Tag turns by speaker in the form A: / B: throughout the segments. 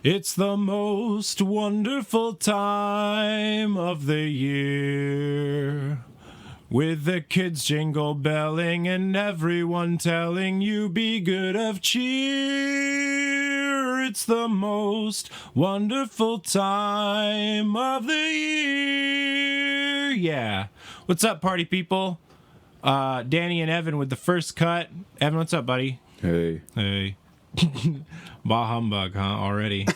A: It's the most wonderful time of the year, with the kids jingle belling and everyone telling you be good of cheer. It's the most wonderful time of the year. Yeah. What's up, party people? Danny and Evan with the first cut. Evan, what's up, buddy?
B: Hey.
A: Hey. Bah humbug, huh? Already.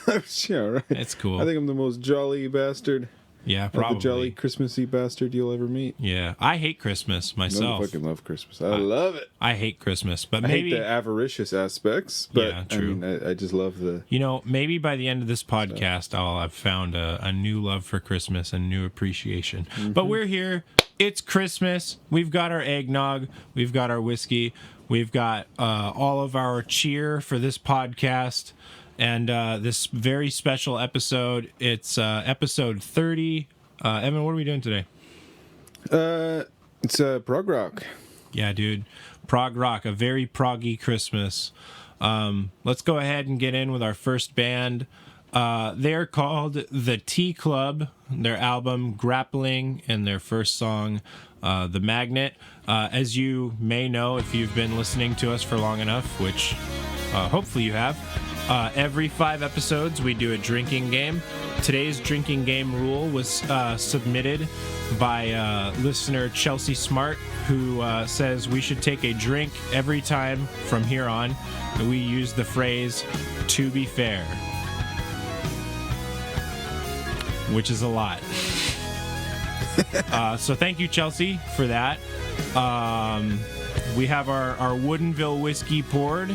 B: Yeah, right.
A: It's cool.
B: I think I'm the most jolly bastard.
A: Yeah, probably.
B: The jolly Christmassy bastard you'll ever meet.
A: Yeah, I hate Christmas myself.
B: I fucking love Christmas. I love it.
A: I hate Christmas, but
B: I
A: maybe
B: hate the avaricious aspects, but
A: yeah, true.
B: I mean, I just love the...
A: You know, maybe by the end of this podcast, I've found a new love for Christmas and new appreciation. Mm-hmm. But we're here. It's Christmas. We've got our eggnog. We've got our whiskey. We've got all of our cheer for this podcast. And this very special episode, it's episode 30. Evan, what are we doing today?
B: It's prog rock.
A: Yeah, dude. Prog rock, a very proggy Christmas. Let's go ahead and get in with our first band. They're called The Tea Club. Their album, Grappling, and their first song, The Magnet. As you may know if you've been listening to us for long enough, which hopefully you have, every 5 episodes we do a drinking game. Today's drinking game rule was submitted by listener Chelsea Smart, who says we should take a drink every time from here on. We use the phrase, to be fair, which is a lot. So thank you, Chelsea, for that. We have our Woodinville whiskey poured.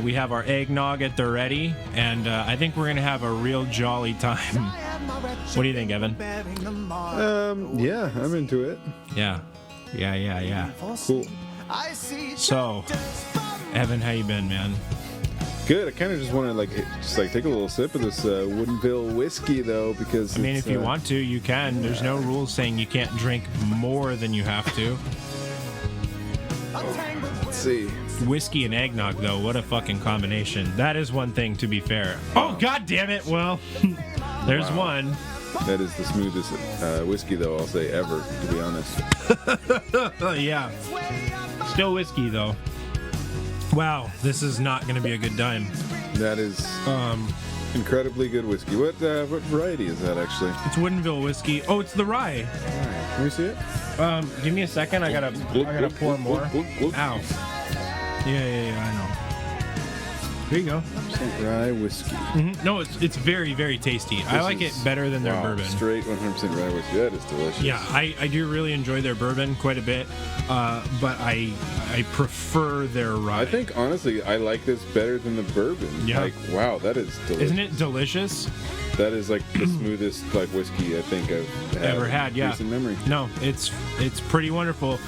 A: We have our eggnog at the ready, and I think we're going to have a real jolly time. What do you think, Evan?
B: Yeah, I'm into it.
A: Yeah.
B: Cool.
A: So, Evan, how you been, man?
B: Good. I kind of just want to take a little sip of this Woodinville whiskey, though, because
A: I mean, if you want to, you can. There's no rules saying you can't drink more than you have to.
B: Let's see.
A: Whiskey and eggnog, though, what a fucking combination. That is one thing, to be fair. Oh, god damn it. Well, there's one.
B: That is the smoothest whiskey, though, I'll say, ever, to be honest.
A: Yeah. Still whiskey, though. Wow, this is not going to be a good time.
B: That is incredibly good whiskey. What variety is that, actually?
A: It's Woodinville whiskey. Oh, it's the rye.
B: Can we see it?
A: Give me a second. I gotta pour more. Ow. Yeah, I know. There you go.
B: Some rye whiskey.
A: Mm-hmm. No, it's very, very tasty. I like it better than their bourbon.
B: Straight 100% rye whiskey. That is delicious.
A: Yeah, I do really enjoy their bourbon quite a bit, but I prefer their rye.
B: I think, honestly, I like this better than the bourbon.
A: Yeah.
B: Like, wow, that is delicious.
A: Isn't it delicious?
B: That is like the smoothest whiskey I think I've
A: ever had. Yeah.
B: In memory.
A: No, it's pretty wonderful.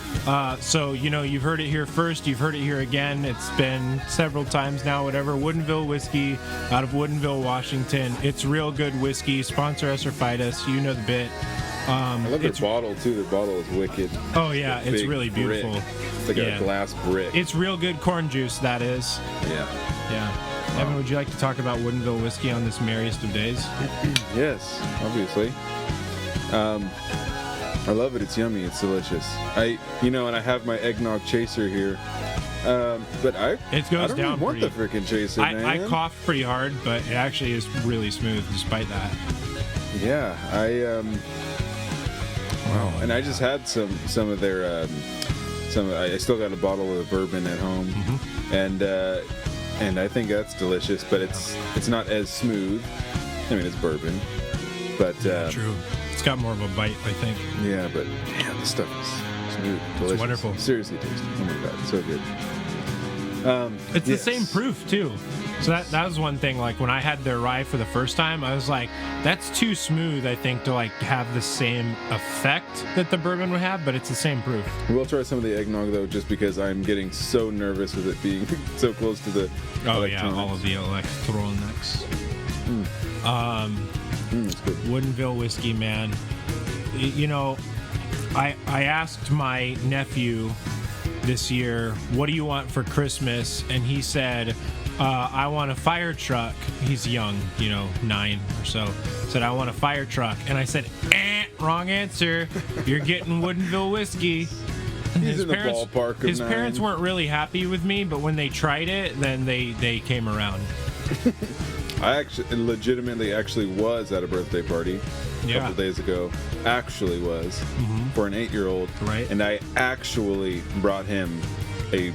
A: So you've heard it here first. You've heard it here again. It's been several times now. Whatever. Woodinville whiskey out of Woodinville, Washington. It's real good whiskey. Sponsor us or fight us. You know the bit.
B: I love their bottle too. Their bottle is wicked.
A: Oh yeah, it's really beautiful.
B: It's like a glass brick.
A: It's real good corn juice. That is.
B: Yeah.
A: Evan, would you like to talk about Woodinville whiskey on this merriest of days?
B: Yes, obviously. I love it. It's yummy. It's delicious. And I have my eggnog chaser here. But I don't really want the freaking chaser, man.
A: I coughed pretty hard, but it actually is really smooth despite that.
B: Yeah, wow. And I just had some of their I still got a bottle of bourbon at home, mm-hmm. And I think that's delicious, but it's not as smooth. I mean, it's bourbon, but
A: true. It's got more of a bite, I think.
B: Yeah, but damn, this stuff is smooth, delicious.
A: It's wonderful.
B: Seriously tasty. Oh my god, so good.
A: It's the same proof too. So that was one thing. Like when I had their rye for the first time, I was like, that's too smooth, I think, to like have the same effect that the bourbon would have, but it's the same proof.
B: We'll try some of the eggnog though, just because I'm getting so nervous with it being so close to the
A: all of the electronics.
B: That's good.
A: Woodinville whiskey, man. I asked my nephew this year, what do you want for Christmas? And he said, I want a fire truck. He's young, 9 or so. Said, I want a fire truck. And I said, wrong answer. You're getting Woodinville whiskey.
B: He's in the ballpark of
A: His
B: 9.
A: parents weren't really happy with me, but when they tried it, then they came around.
B: I legitimately was at a birthday party a couple days ago. Actually was for an 8-year-old.
A: Right.
B: And I actually brought him a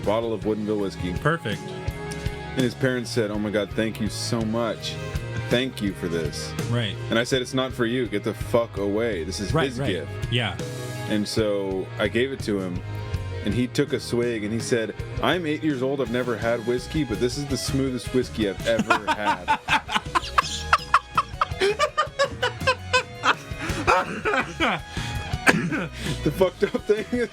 B: bottle of Woodinville whiskey.
A: Perfect.
B: And his parents said, "Oh my God, thank you so much. Thank you for this."
A: Right.
B: And I said, "It's not for you. Get the fuck away. This is his gift."
A: Yeah.
B: And so I gave it to him, and he took a swig, and he said, "I'm 8 years old. I've never had whiskey, but this is the smoothest whiskey I've ever had." The fucked up thing is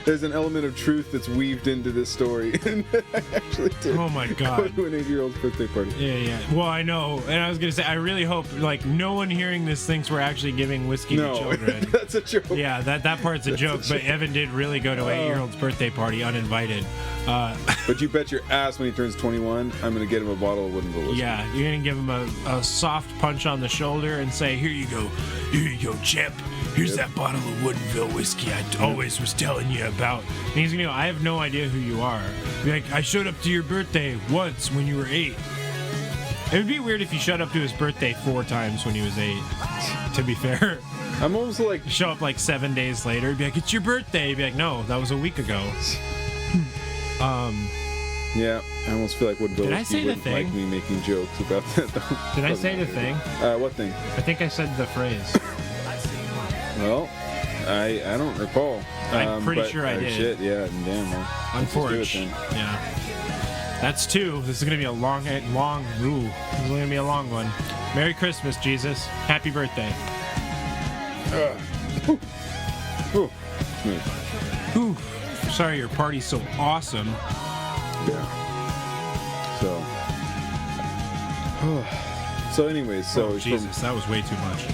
B: there's an element of truth that's weaved into this story. And I actually did.
A: Oh my God.
B: Go to an 8-year-old's birthday party.
A: Yeah. Well, I know. And I was going to say, I really hope, no one hearing this thinks we're actually giving whiskey to children.
B: That's a joke.
A: Yeah, that part's a joke. But Evan did really go to an 8-year-old's birthday party uninvited.
B: But you bet your ass when he turns 21, I'm going to get him a bottle of Woodinville whiskey.
A: Yeah, you're going to give him a soft punch on the shoulder and say, here you go, champ. Here's that bottle of Woodinville whiskey I always was telling you about. And he's going to go, I have no idea who you are. Be like, I showed up to your birthday once when you were 8. It would be weird if you showed up to his birthday 4 times when he was 8, to be fair.
B: I'm almost like...
A: Show up 7 days later, be like, it's your birthday. Be like, no, that was a week ago.
B: Yeah, I almost feel like Woodinville whiskey wouldn't like me making jokes about that, though.
A: Did I say the thing?
B: What thing?
A: I think I said the phrase.
B: Well, I don't recall.
A: I'm pretty sure I did.
B: Shit, yeah, damn. Well,
A: unfortunately, yeah. That's 2. This is gonna be a long. Ooh, this is gonna be a long one. Merry Christmas, Jesus. Happy birthday. Ooh. Sorry, your party's so awesome.
B: Yeah. So anyways,
A: Jesus, that was way too much.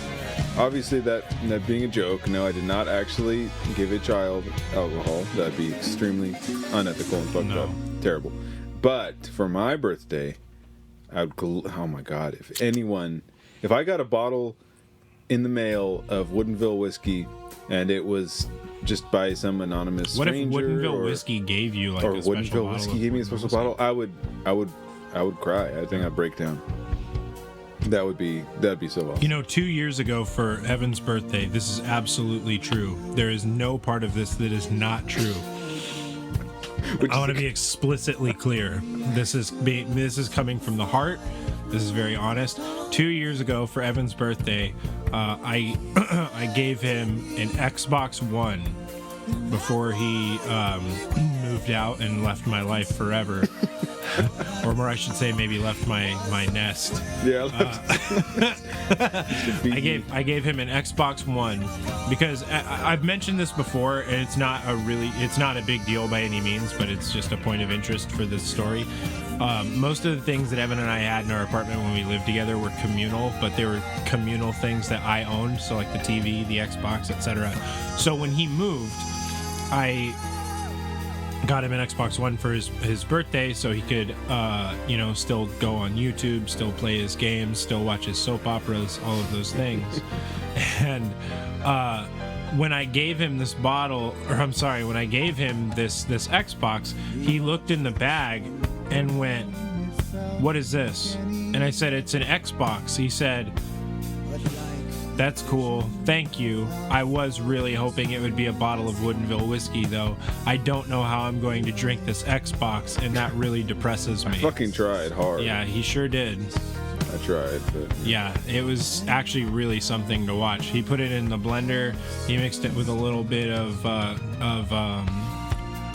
B: Obviously, that being a joke, no, I did not actually give a child alcohol. That'd be extremely unethical and fucked up. Terrible. But for my birthday, oh my God, if I got a bottle in the mail of Woodinville whiskey and it was just by some anonymous stranger.
A: What if Woodinville whiskey gave you a special bottle? Or
B: Woodinville whiskey gave me a special bottle? I would cry. I think I'd break down. That'd be so awesome. 2
A: years ago for Evan's birthday, this is absolutely true. There is no part of this that is not true. I want to be explicitly clear. This is coming from the heart. This is very honest. 2 years ago for Evan's birthday, I gave him an Xbox One before he moved out and left my life forever. Or more, I should say, maybe left my nest.
B: Yeah.
A: I gave him an Xbox One because I've mentioned this before, and it's not a big deal by any means, but it's just a point of interest for this story. Most of the things that Evan and I had in our apartment when we lived together were communal, but they were communal things that I owned, so like the TV, the Xbox, etc. So when he moved, I got him an Xbox One for his birthday so he could, still go on YouTube, still play his games, still watch his soap operas, all of those things. And when I gave him this when I gave him this Xbox, he looked in the bag and went, "What is this?" And I said, "It's an Xbox." He said, "That's cool. Thank you. I was really hoping it would be a bottle of Woodinville whiskey, though. I don't know how I'm going to drink this Xbox, and that really depresses me."
B: I fucking tried hard.
A: Yeah, he sure did.
B: I tried, but...
A: Yeah, it was actually really something to watch. He put it in the blender. He mixed it with a little bit of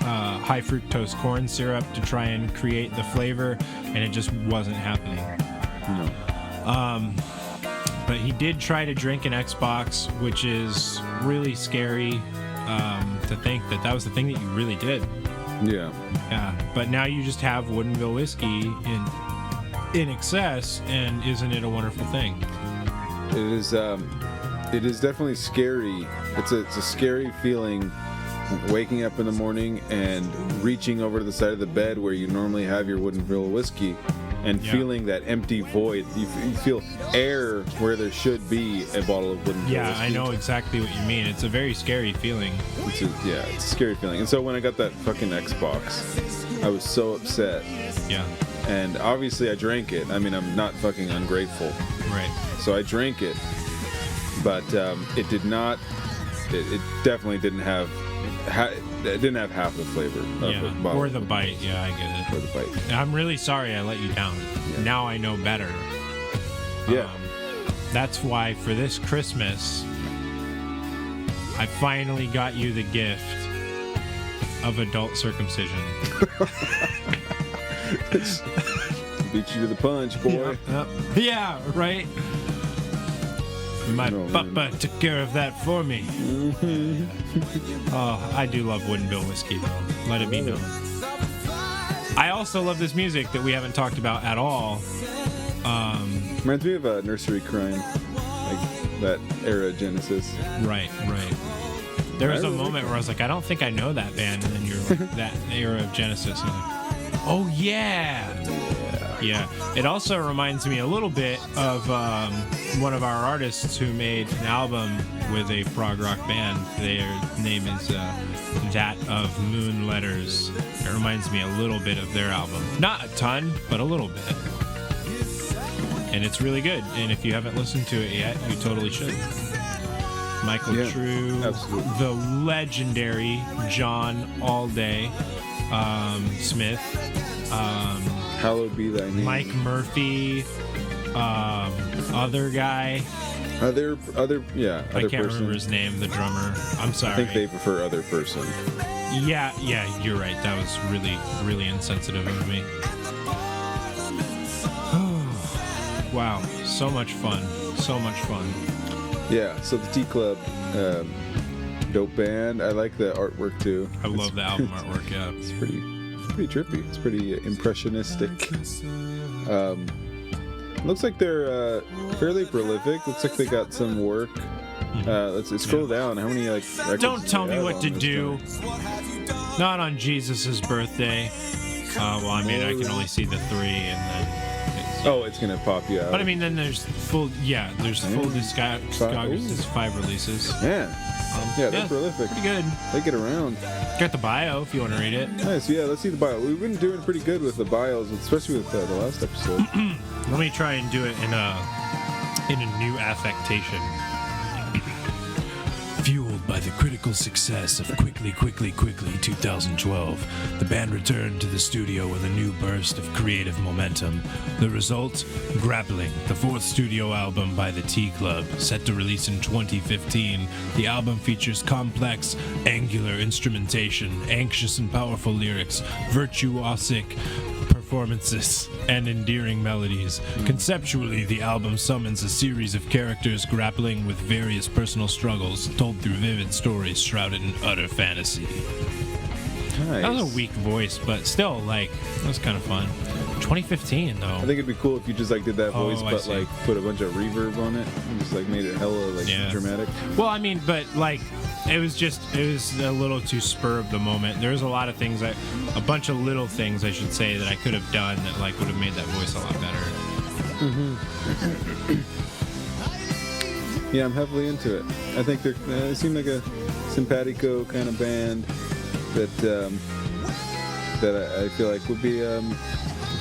A: high fructose corn syrup to try and create the flavor, and it just wasn't happening.
B: No.
A: But he did try to drink an Xbox, which is really scary to think that was the thing that you really did.
B: Yeah.
A: Yeah. But now you just have Woodinville whiskey in excess, and isn't it a wonderful thing?
B: It is definitely scary. It's a scary feeling waking up in the morning and reaching over to the side of the bed where you normally have your Woodinville whiskey and feeling that empty void. You feel air where there should be a bottle of Woodinville
A: Yeah,
B: whiskey.
A: I know exactly what you mean. It's a very scary feeling.
B: It's a scary feeling. And so when I got that fucking Xbox, I was so upset.
A: Yeah.
B: And obviously I drank it. I mean, I'm not fucking ungrateful.
A: Right.
B: So I drank it. But it did not... It definitely didn't have... It didn't have half the flavor of a bottle.
A: Or the bite. Yeah, I get it.
B: Or the bite.
A: I'm really sorry I let you down.
B: Yeah.
A: Now I know better.
B: Yeah.
A: That's why for this Christmas, I finally got you the gift of adult circumcision.
B: Beat you to the punch, boy.
A: Yeah, right? My papa took care of that for me. Oh, I do love Woodinville whiskey, though. Let it be known. I also love this music that we haven't talked about at all.
B: Reminds me of a nursery rhyme, like that era Genesis.
A: Right. There was a moment where I was like, I don't think I know that band, and then you're like, that era of Genesis. And I'm like, oh yeah. It also reminds me a little bit of one of our artists who made an album with a prog rock band. Their name is That of Moon Letters. It reminds me a little bit of their album. Not a ton, but a little bit. And it's really good. And if you haven't listened to it yet, you totally should. Michael True,
B: absolutely.
A: The legendary John Alday Smith,
B: Hallowed be thy name.
A: Mike Murphy, other guy.
B: Other
A: I can't remember his name, the drummer. I'm sorry.
B: I think they prefer other person.
A: Yeah, you're right. That was really, really insensitive of me. Wow, so much fun.
B: Yeah, so the Tea Club, dope band. I like the artwork too.
A: I love the album artwork, yeah.
B: It's pretty trippy. It's pretty impressionistic. Looks like they're fairly prolific. Looks like they got some work. Let's scroll down. How many records
A: Don't tell
B: do
A: me
B: they
A: what
B: have
A: to
B: on this
A: do.
B: joint?
A: Not on Jesus' birthday. Well, I mean, I can only see the 3, and then
B: It's gonna pop you out.
A: but I mean, then there's full discography, 5 releases.
B: Man, they're prolific.
A: Pretty good.
B: They get around.
A: Got the bio if you want to read it.
B: Nice. Yeah, let's see the bio. We've been doing pretty good with the bios, especially with the last episode.
A: Let me try and do it in a new affectation. Fueled by the critical success of Quickly 2012, the band returned to the studio with a new burst of creative momentum. The result? Grappling, the 4th studio album by the Tea Club, set to release in 2015. The album features complex, angular instrumentation, anxious and powerful lyrics, virtuosic performances, and endearing melodies. Conceptually, the album summons a series of characters grappling with various personal struggles, told through vivid stories shrouded in utter fantasy.
B: Nice.
A: That was a weak voice, but still, that was kind of fun. 2015, though.
B: I think it'd be cool if you just did that voice,
A: I
B: but
A: see.
B: put a bunch of reverb on it and just made it hella dramatic.
A: Well, I mean, but it was a little too spur of the moment. There's a lot of things a bunch of little things I should say that I could have done that would have made that voice a lot better.
B: Yeah, I'm heavily into it. I think they seem like a simpatico kind of band that I feel like would be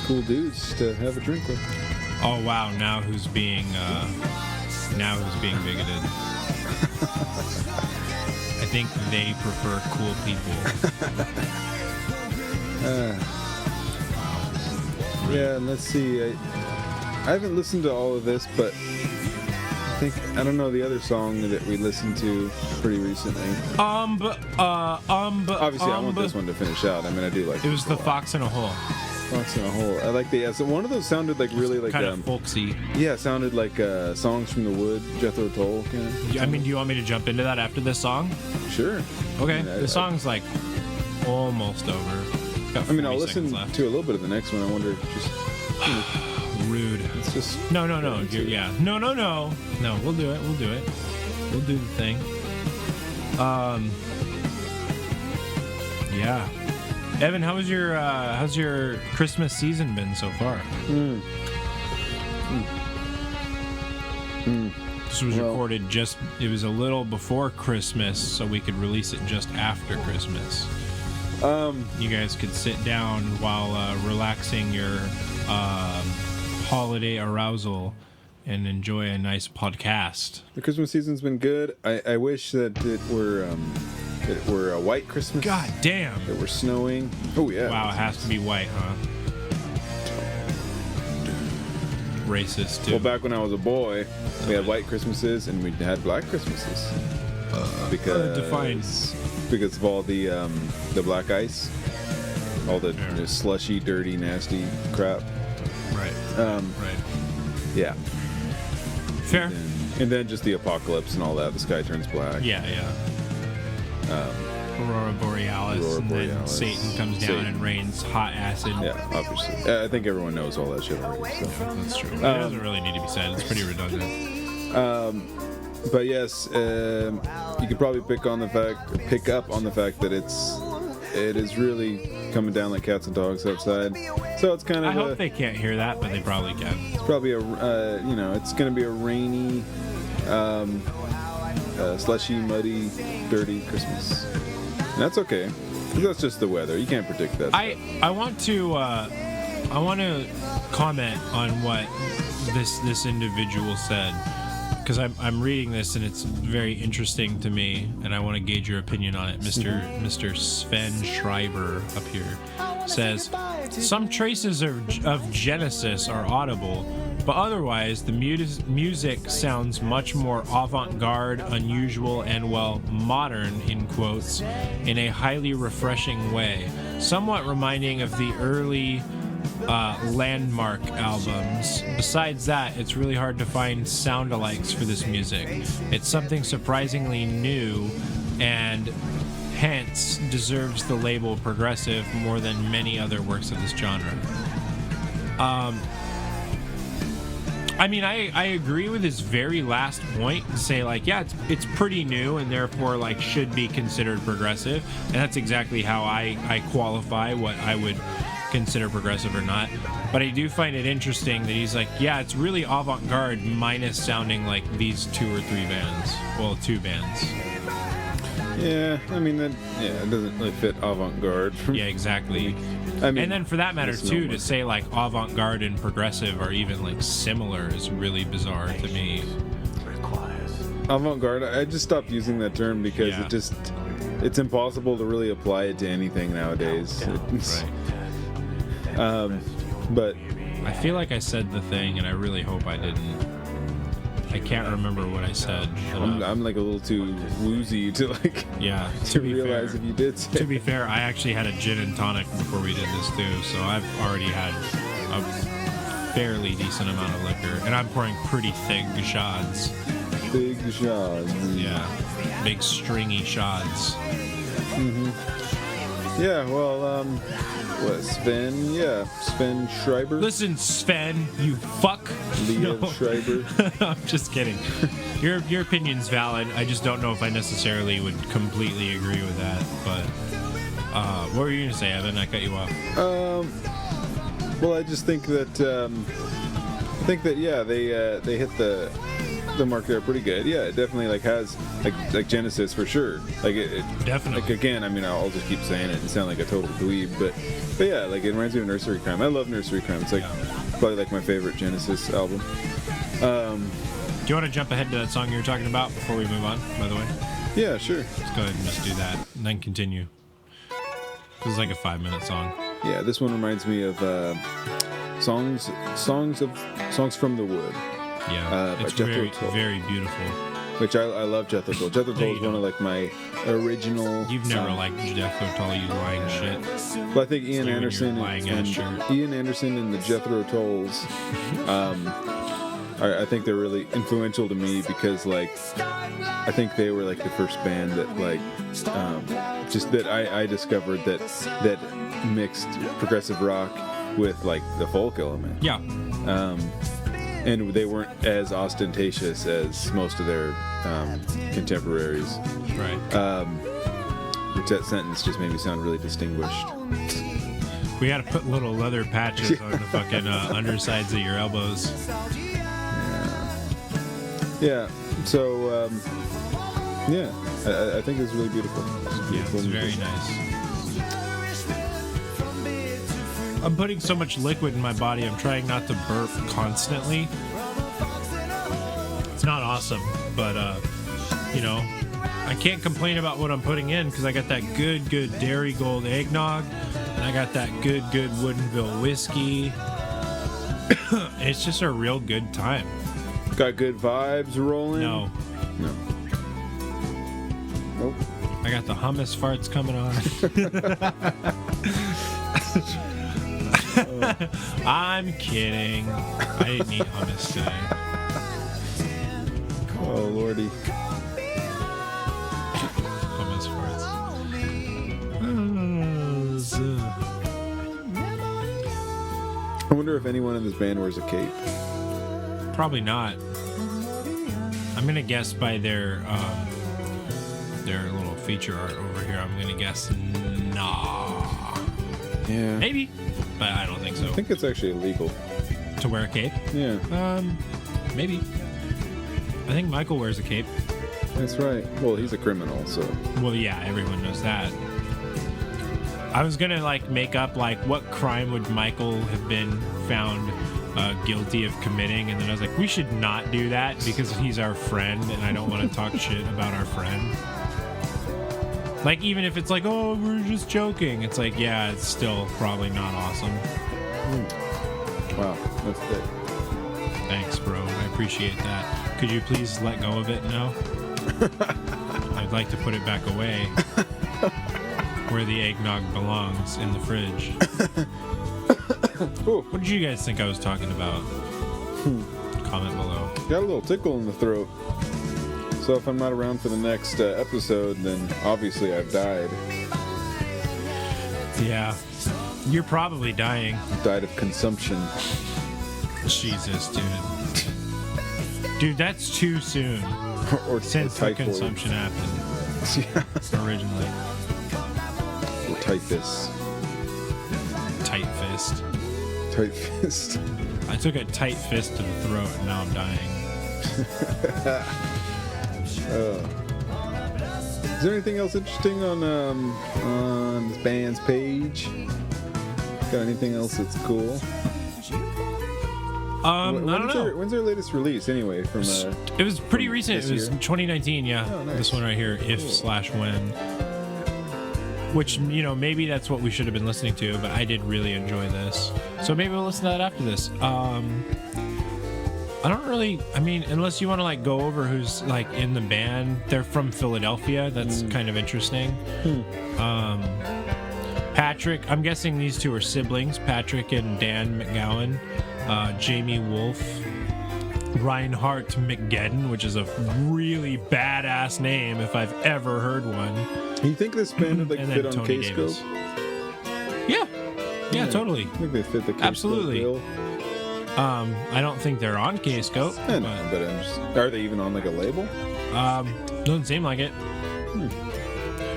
B: cool dudes to have a drink with.
A: Oh wow! Now who's being bigoted? I think they prefer cool people.
B: Yeah, and let's see. I haven't listened to all of this, but I don't know the other song that we listened to pretty recently. Obviously, I want this one to finish out. I mean, I do like
A: it. Was the Fox in a Hole.
B: Fox in a Hole. I like the. So one of those sounded really like
A: kind of folksy.
B: Yeah, it sounded like Songs from the Wood, Jethro Tull kind of.
A: I mean, do you want me to jump into that after this song?
B: Sure.
A: Okay. The song's almost over.
B: I'll listen to a little bit of the next one. I wonder just.
A: Rude.
B: It's just
A: no. No, we'll do it. We'll do the thing. Yeah. Evan, how's your Christmas season been so far? This was recorded it was a little before Christmas, so we could release it just after Christmas. You guys could sit down while relaxing your holiday arousal and enjoy a nice podcast.
B: The Christmas season's been good. I wish that it were a white Christmas.
A: God damn.
B: That we're snowing. Oh yeah.
A: Wow, it has to be white, huh? Racist too.
B: Well, back when I was a boy, we had white Christmases and we had black Christmases. Because of all the black ice, all the slushy, dirty, nasty crap.
A: Right. Right.
B: Yeah.
A: Fair.
B: And then just the apocalypse and all that. The sky turns black.
A: Yeah. Aurora Borealis, and then Satan comes down and rains hot acid.
B: Yeah, obviously. I think everyone knows all that shit already. So.
A: That's true. It doesn't really need to be said. It's pretty redundant.
B: But yes, you could probably pick up on the fact that it is really coming down like cats and dogs outside. So it's kind of.
A: I hope they can't hear that, but they probably can.
B: It's probably it's going to be a rainy, slushy, muddy, dirty Christmas. And that's okay. That's just the weather. You can't predict that.
A: I want to comment on what this individual said, because I'm reading this and it's very interesting to me, and I want to gauge your opinion on it. Mr. Sven Schreiber up here says, some traces of Genesis are audible, but otherwise the music sounds much more avant-garde, unusual, and, well, modern, in quotes, in a highly refreshing way, somewhat reminding of the early landmark albums. Besides that, it's really hard to find sound-alikes for this music. It's something surprisingly new and hence deserves the label progressive more than many other works of this genre. I mean, I agree with his very last point to say, like, yeah, it's pretty new and therefore, like, should be considered progressive. And that's exactly how I qualify what I would consider progressive or not. But I do find it interesting that he's like, yeah, it's really avant-garde minus sounding like these two or three bands. Well, two bands.
B: Yeah, I mean, it doesn't really fit avant-garde.
A: Yeah, exactly. I mean, and then for that matter, too, to say, like, avant-garde and progressive are even, like, similar is really bizarre to me.
B: Avant-garde, I just stopped using that term because it's impossible to really apply it to anything nowadays. Right. But
A: I feel like I said the thing, and I really hope I didn't. I can't remember what I said.
B: I'm like a little too woozy to to realize if you did say.
A: To be fair, I actually had a gin and tonic before we did this too, so I've already had a fairly decent amount of liquor, and I'm pouring pretty thick shots.
B: Big shots.
A: Yeah, big stringy shots.
B: Mm-hmm. Yeah, well, what, Sven? Yeah, Sven Schreiber.
A: Listen, Sven, you fuck.
B: Leo Schreiber.
A: I'm just kidding. Your opinion's valid. I just don't know if I necessarily would completely agree with that. But what were you gonna say, Evan? I cut you off.
B: Well, I just think that yeah, they hit the mark there pretty good. Yeah, it definitely like has like Genesis for sure. Like it
A: definitely.
B: Like again, I mean, I'll just keep saying it and sound like a total dweeb, but yeah, like it reminds me of Nursery Crime. I love Nursery Crime. It's like probably like my favorite Genesis album.
A: Do you want to jump ahead to that song you were talking about before we move on? By the way.
B: Yeah, sure.
A: Let's go ahead and just do that, and then continue. This is like a 5-minute song.
B: Yeah, this one reminds me of songs from the Wood.
A: Yeah, it's very, very beautiful.
B: Which I love Jethro Tull. Jethro Tull is one of like my original.
A: You've never liked Jethro Tull, you lying shit.
B: Well, I think Ian Anderson and the Jethro Tulls, I think they're really influential to me because like I think they were like the first band that like just that I discovered that mixed progressive rock with like the folk element.
A: Yeah.
B: And they weren't as ostentatious as most of their contemporaries.
A: Right.
B: that sentence just made me sound really distinguished.
A: We got to put little leather patches on the fucking undersides of your elbows.
B: Yeah. So, yeah, I think it's really beautiful.
A: It's very nice. I'm putting so much liquid in my body, I'm trying not to burp constantly. It's not awesome, but, you know, I can't complain about what I'm putting in because I got that good Dairy Gold eggnog, and I got that good Woodinville whiskey. It's just a real good time.
B: Got good vibes rolling?
A: No.
B: Nope.
A: I got the hummus farts coming on. I'm kidding. I didn't eat hummus today.
B: Oh, Lordy.
A: Hummus farts.
B: I wonder if anyone in this band wears a cape.
A: Probably not. I'm gonna guess by their little feature art over here. I'm gonna guess nah.
B: Yeah.
A: Maybe, but I don't think so.
B: I think it's actually illegal.
A: To wear a cape?
B: Yeah.
A: Maybe. I think Michael wears a cape.
B: That's right. Well, he's a criminal, so.
A: Well, yeah, everyone knows that. I was gonna make up what crime would Michael have been found guilty of committing, and then I was like, we should not do that because he's our friend, and I don't want to talk shit about our friend. Even if it's oh, we're just joking, it's yeah, it's still probably not awesome.
B: Wow, that's good.
A: Thanks, bro. I appreciate that. Could you please let go of it now? I'd like to put it back away where the eggnog belongs, in the fridge. What did you guys think I was talking about? Comment below.
B: Got a little tickle in the throat. So if I'm not around for the next episode, then obviously I've died.
A: Yeah. You're probably dying.
B: Died of consumption.
A: Jesus, dude. Dude, that's too soon. Since the consumption happened.
B: Yeah.
A: Originally.
B: Or typhus.
A: Tight fist.
B: Tight fist.
A: I took a tight fist to the throat and now I'm dying.
B: Is there anything else interesting on this band's page? Got anything else that's cool?
A: I don't know.
B: When's their latest release anyway?
A: It was pretty recent. It was 2019. Yeah,
B: oh, nice.
A: This one right here, If/When. Which, maybe that's what we should have been listening to, but I did really enjoy this. So maybe we'll listen to that after this. I don't really, unless you want to go over who's in the band. They're from Philadelphia. That's kind of interesting. Patrick, I'm guessing these two are siblings, Patrick and Dan McGowan. Jamie Wolf. Reinhardt McGedden, which is a really badass name if I've ever heard one.
B: You think this band would fit on
A: Tony
B: K-Scope?
A: Yeah, totally.
B: I think they fit the K-Scope
A: Absolutely.
B: bill.
A: I don't think they're on K-Scope.
B: I know, but are they even on a label?
A: Doesn't seem like it.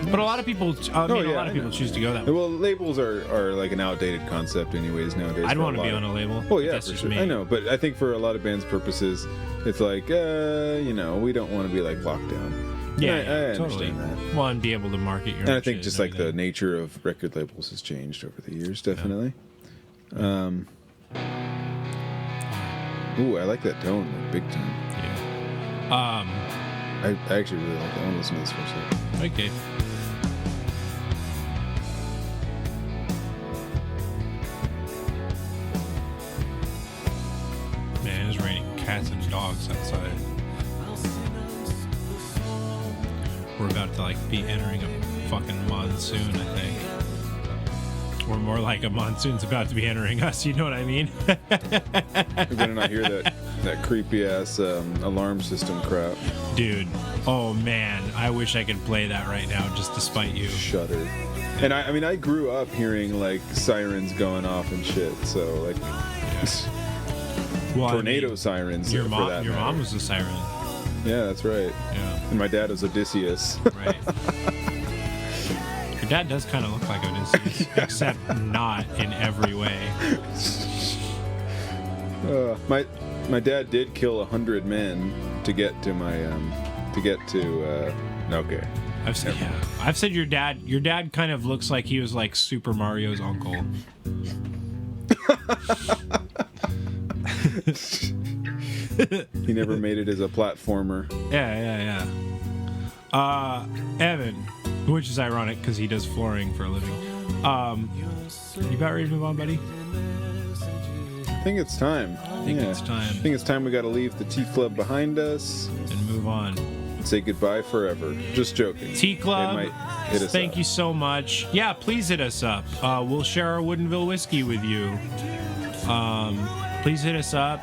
A: But a lot of people, a lot of people choose to go that way.
B: Well, labels are an outdated concept anyways nowadays.
A: I'd want to be on a label.
B: Well, yeah,
A: that's
B: for
A: just
B: sure.
A: me.
B: I know, but I think for a lot of bands' purposes, it's we don't want to be locked down.
A: Yeah,
B: I
A: totally.
B: understand that.
A: Well, and be able to market your
B: And
A: own
B: I think
A: shit
B: just
A: and
B: the
A: everything.
B: nature of record labels has changed over the years, definitely. Ooh, I like that tone, big time.
A: Yeah.
B: I actually really like that. I want to listen to this for a second.
A: Okay. Man, it's raining cats and dogs outside. We're about to be entering a fucking monsoon, I think. Or more like a monsoon's about to be entering us, you know what I mean?
B: We better not hear that creepy ass alarm system crap.
A: Dude, oh man, I wish I could play that right now just to spite you.
B: Shudder. And I grew up hearing sirens going off and shit, so
A: Well,
B: tornado sirens.
A: Your
B: for
A: mom,
B: that
A: your
B: matter.
A: mom was a siren.
B: Yeah, that's right.
A: Yeah.
B: And my dad was Odysseus.
A: Right. dad does kind of look like Odysseus, except not in every way.
B: My dad did kill 100 men to get to my okay.
A: I've said your dad kind of looks like he was like Super Mario's uncle.
B: He never made it as a platformer.
A: Yeah. Evan, which is ironic because he does flooring for a living. You about ready to move on, buddy?
B: I think it's time.
A: I think it's time
B: we got to leave the Tea Club behind us
A: and move on.
B: And say goodbye forever. Just joking.
A: Tea Club,
B: they might hit us
A: thank
B: up.
A: you so much. Yeah, please hit us up. We'll share our Woodinville whiskey with you. Please hit us up.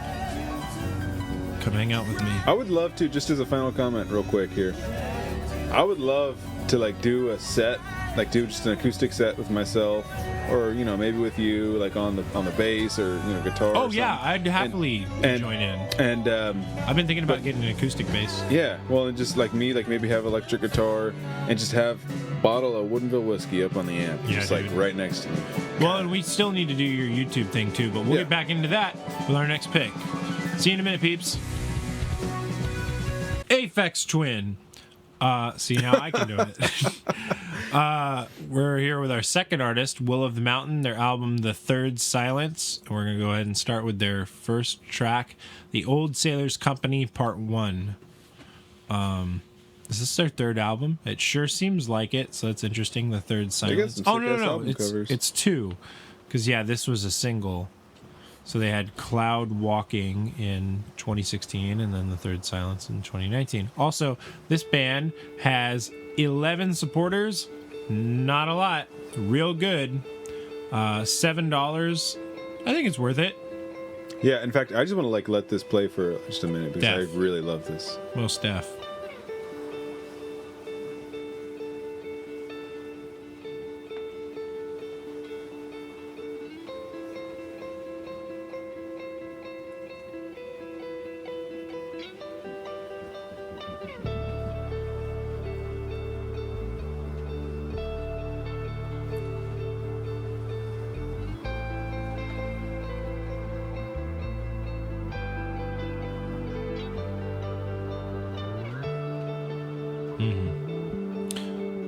A: Come hang out with me.
B: I would love to, just as a final comment real quick here, I would love to like do a set, like do just an acoustic set with myself, or maybe with you, like on the bass or guitar.
A: Oh yeah, I'd happily join in.
B: And
A: I've been thinking about getting an acoustic bass.
B: Yeah, well, and just like me, like maybe have electric guitar and just have bottle of Woodinville whiskey up on the amp, just like right next to me.
A: Well, and we still need to do your YouTube thing too, but we'll get back into that with our next pick. See you in a minute, peeps. Aphex Twin. See, now I can do it. We're here with our second artist, Will of the Mountain, their album The Third Silence. And we're going to go ahead and start with their first track, The Old Sailors Company Part 1. Is this their third album? It sure seems like it, so that's interesting. The Third Silence. Oh, no. It's two. Because, this was a single. So they had Cloud Walking in 2016 and then The Third Silence in 2019. Also, this band has 11 supporters. Not a lot. Real good. $7. I think it's worth it.
B: Yeah, in fact, I just want to let this play for just a minute because I really love this.
A: Most def.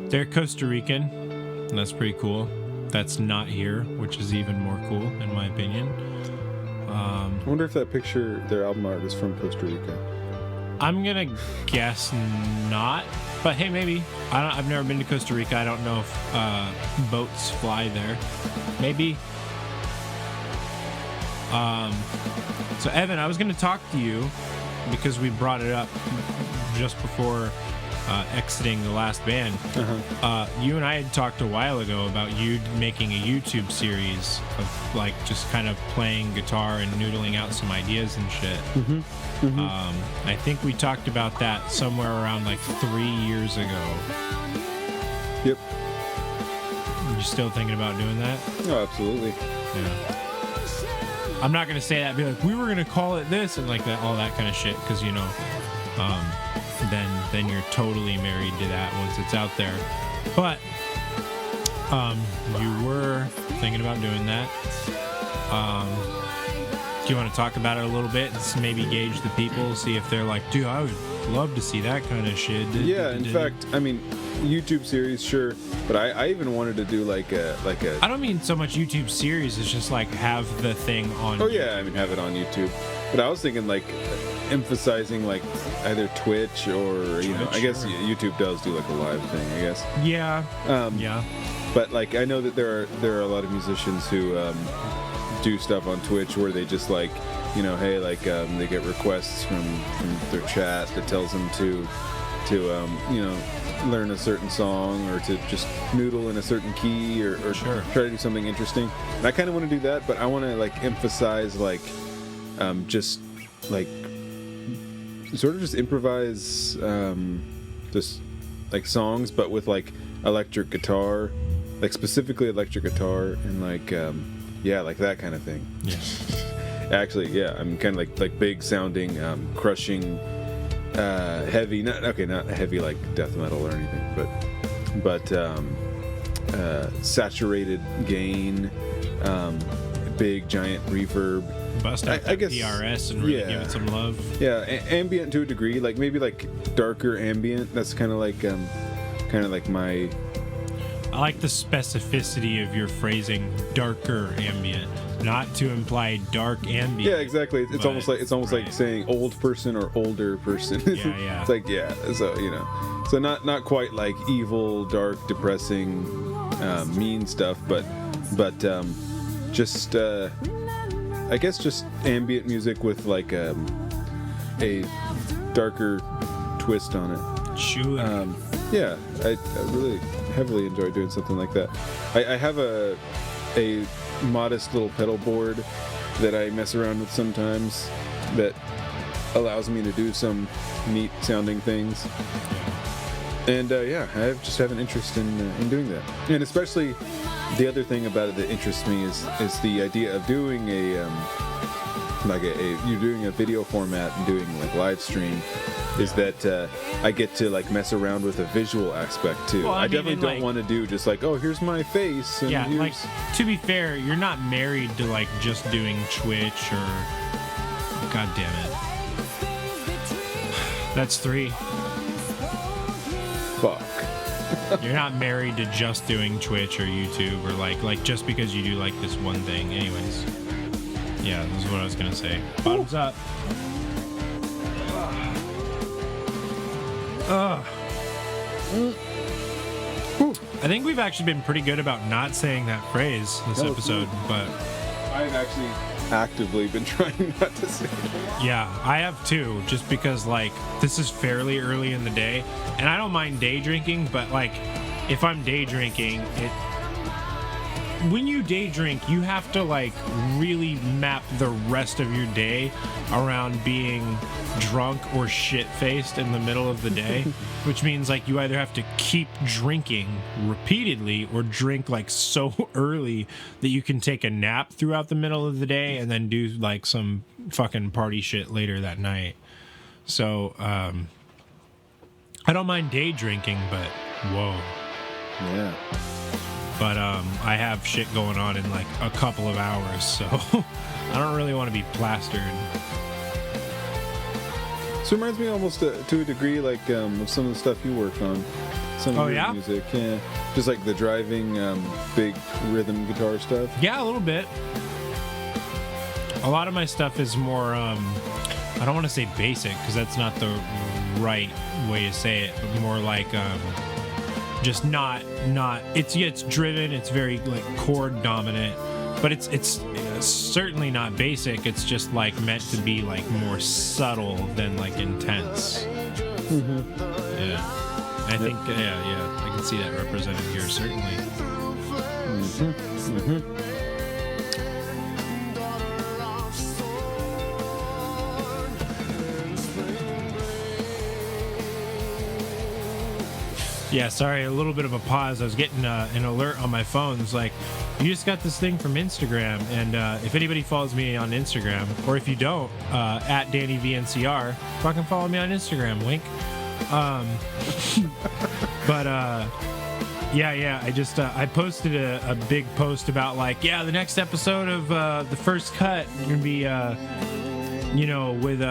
A: They're Costa Rican, and that's pretty cool. That's not here, which is even more cool, in my opinion.
B: I wonder if that picture, their album art, is from Costa Rica.
A: I'm gonna guess not, but hey, maybe. I've never been to Costa Rica. I don't know if boats fly there. Maybe. So Evan, I was gonna talk to you because we brought it up just before exiting the last band. You and I had talked a while ago about you making a YouTube series of just kind of playing guitar and noodling out some ideas and shit. I think we talked about that somewhere around 3 years ago.
B: Yep.
A: You still thinking about doing that?
B: Oh, absolutely.
A: Yeah. I'm not gonna say that. Be like, we were gonna call it this and that, all that kind of shit, because then you're totally married to that once it's out there. But you were thinking about doing that. Do you want to talk about it a little bit and maybe gauge the people, see if they're like, dude, I would love to see that kind of shit?
B: Yeah, in fact, I mean, YouTube series, sure, but I even wanted to do like a
A: I don't mean so much YouTube series, it's just have the thing on.
B: Oh yeah, I mean, have it on YouTube. But I was thinking emphasizing either Twitch or I guess YouTube does do a live thing, I guess.
A: Yeah. Yeah.
B: But I know that there are a lot of musicians who do stuff on Twitch where they just hey, they get requests from their chat that tells them to learn a certain song or to just noodle in a certain key or
A: sure.
B: Try to do something interesting. And I kind of want to do that, but I want to emphasize just sort of just improvise just songs, but with electric guitar, specifically electric guitar and that kind of thing.
A: Yeah.
B: Actually, yeah, I'm kind of like big sounding, crushing, heavy. Not heavy like death metal or anything, but saturated gain, big giant reverb.
A: Bust out
B: I guess,
A: PRS and really give it some love.
B: Yeah, ambient to a degree, like maybe like darker ambient. That's kind of like my.
A: I like the specificity of your phrasing, darker ambient, not to imply dark ambient.
B: Yeah, exactly. It's almost like saying old person or older person.
A: Yeah.
B: It's like so so not quite like evil, dark, depressing, mean stuff, but just I guess just ambient music with like a darker twist on it.
A: Sure.
B: Yeah, I really heavily enjoy doing something like that. I have a modest little pedal board that I mess around with sometimes that allows me to do some neat sounding things. And I just have an interest in doing that. And especially the other thing about it that interests me is the idea of doing you're doing a video format and doing like live stream. Is that I get to like mess around with a visual aspect too.
A: Well,
B: I definitely don't want to do just like, oh, here's my face. And here's...
A: like to be fair, you're not married to like just doing Twitch or. God damn it. That's 3.
B: Fuck.
A: You're not married to just doing Twitch or YouTube or like just because you do like this one thing. Anyways, yeah, this is what I was gonna say. Bottoms up. I think we've actually been pretty good about not saying that phrase this episode, but
B: I've actually actively been trying not to say it.
A: Yeah, I have too, just because like this is fairly early in the day, and I don't mind day drinking, but like if I'm day drinking, when you day drink, you have to like really map the rest of your day around being drunk or shit-faced in the middle of the day, which means like you either have to keep drinking repeatedly or drink like so early that you can take a nap throughout the middle of the day and then do like some fucking party shit later that night. So I don't mind day drinking, but whoa.
B: Yeah.
A: But I have shit going on in like a couple of hours, so I don't really want to be plastered.
B: So it reminds me almost to a degree like of some of the stuff you work on. Some of your music, yeah. Just like the driving, big rhythm guitar stuff.
A: Yeah, a little bit. A lot of my stuff is more, I don't want to say basic, because that's not the right way to say it, but more like... just not it's driven, it's very like chord dominant, but it's certainly not basic. It's just like meant to be like more subtle than like intense. Yeah, I think I can see that represented here, certainly. Yeah, sorry, a little bit of a pause. I was getting an alert on my phone. It's like, you just got this thing from Instagram. And if anybody follows me on Instagram, or if you don't, at DannyVNCR, fucking follow me on Instagram, wink. But I posted a big post about like, the next episode of the first cut is going to be... with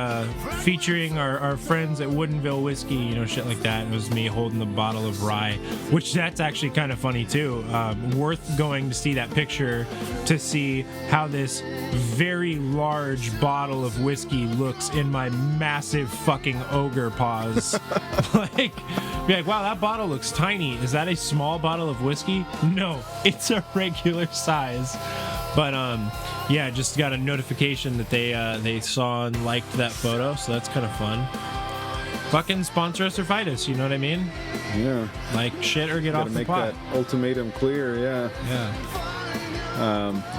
A: featuring our friends at Woodinville Whiskey, shit like that. It was me holding the bottle of rye, which that's actually kind of funny too. Worth going to see that picture to see how this very large bottle of whiskey looks in my massive fucking ogre paws. Be like, wow, that bottle looks tiny. Is that a small bottle of whiskey? No, it's a regular size. But just got a notification that they saw and liked that photo, so that's kind of fun. Fucking sponsor us or fight us, you know what I mean?
B: Yeah.
A: Like shit or get off the pot.
B: Gotta make that ultimatum clear, yeah.
A: Yeah.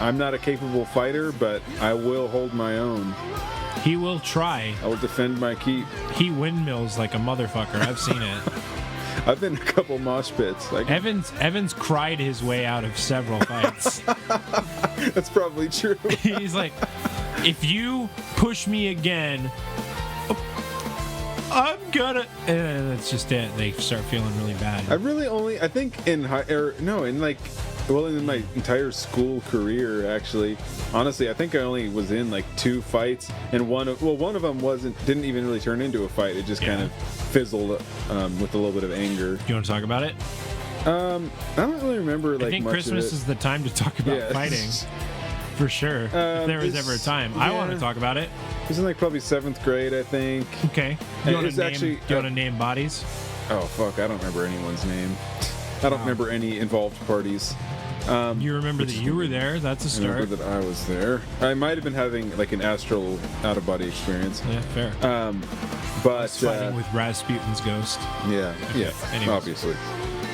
B: I'm not a capable fighter, but I will hold my own.
A: He will try.
B: I will defend my keep.
A: He windmills like a motherfucker. I've seen it.
B: I've been in a couple mosh pits.
A: Evans cried his way out of several fights.
B: That's probably true.
A: He's like, if you push me again, I'm gonna. And that's just it. They start feeling really bad.
B: I think in in my entire school career, actually, honestly, I think I only was in like 2 fights, and one of them didn't even really turn into a fight. It just kind of fizzled with a little bit of anger.
A: You want to talk about it?
B: I don't really remember like
A: I think
B: much
A: Christmas
B: of it.
A: is the time to talk about fighting. For sure. If there was ever a time. I want to talk about it.
B: It was in like probably 7th grade, I think.
A: Okay. Do you want to name bodies?
B: Oh, fuck. I don't remember anyone's name. I don't remember any involved parties.
A: You remember that you were there. That's a start.
B: I remember that I was there. I might have been having like an astral out-of-body experience.
A: Yeah, fair.
B: But
A: fighting with Rasputin's ghost.
B: Yeah, yeah. Anyways. Obviously.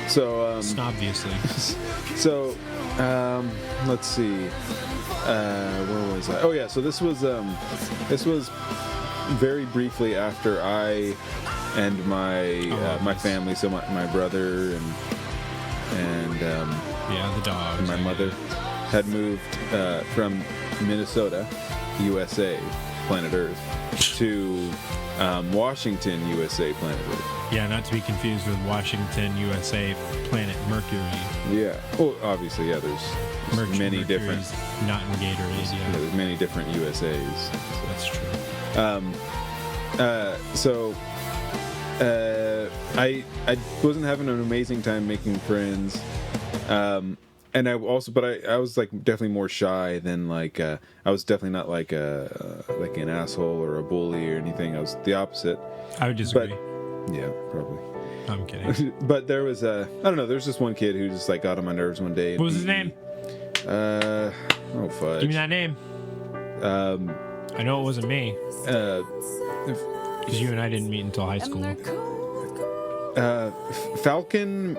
B: So
A: obviously.
B: So let's see. Where was I? Oh yeah. So this was very briefly after I and my family, so my brother and
A: the dog
B: and my mother had moved from Minnesota, USA, planet Earth, to Washington, USA, planet Earth.
A: Yeah, not to be confused with Washington, USA, planet Mercury.
B: Yeah. Well, obviously, yeah. There's many different.
A: Not in Gatorade. Yeah.
B: There's many different USAs.
A: That's true.
B: I wasn't having an amazing time making friends. And I was like definitely more shy than like I was definitely not like an asshole or a bully or anything. I was the opposite.
A: I would disagree.
B: But, yeah, probably.
A: I'm kidding.
B: But there was I don't know. There's this one kid who just like got on my nerves one day.
A: What was his name?
B: Oh fudge.
A: Give me that name. I know it wasn't me. Because you and I didn't meet until high school.
B: Falcon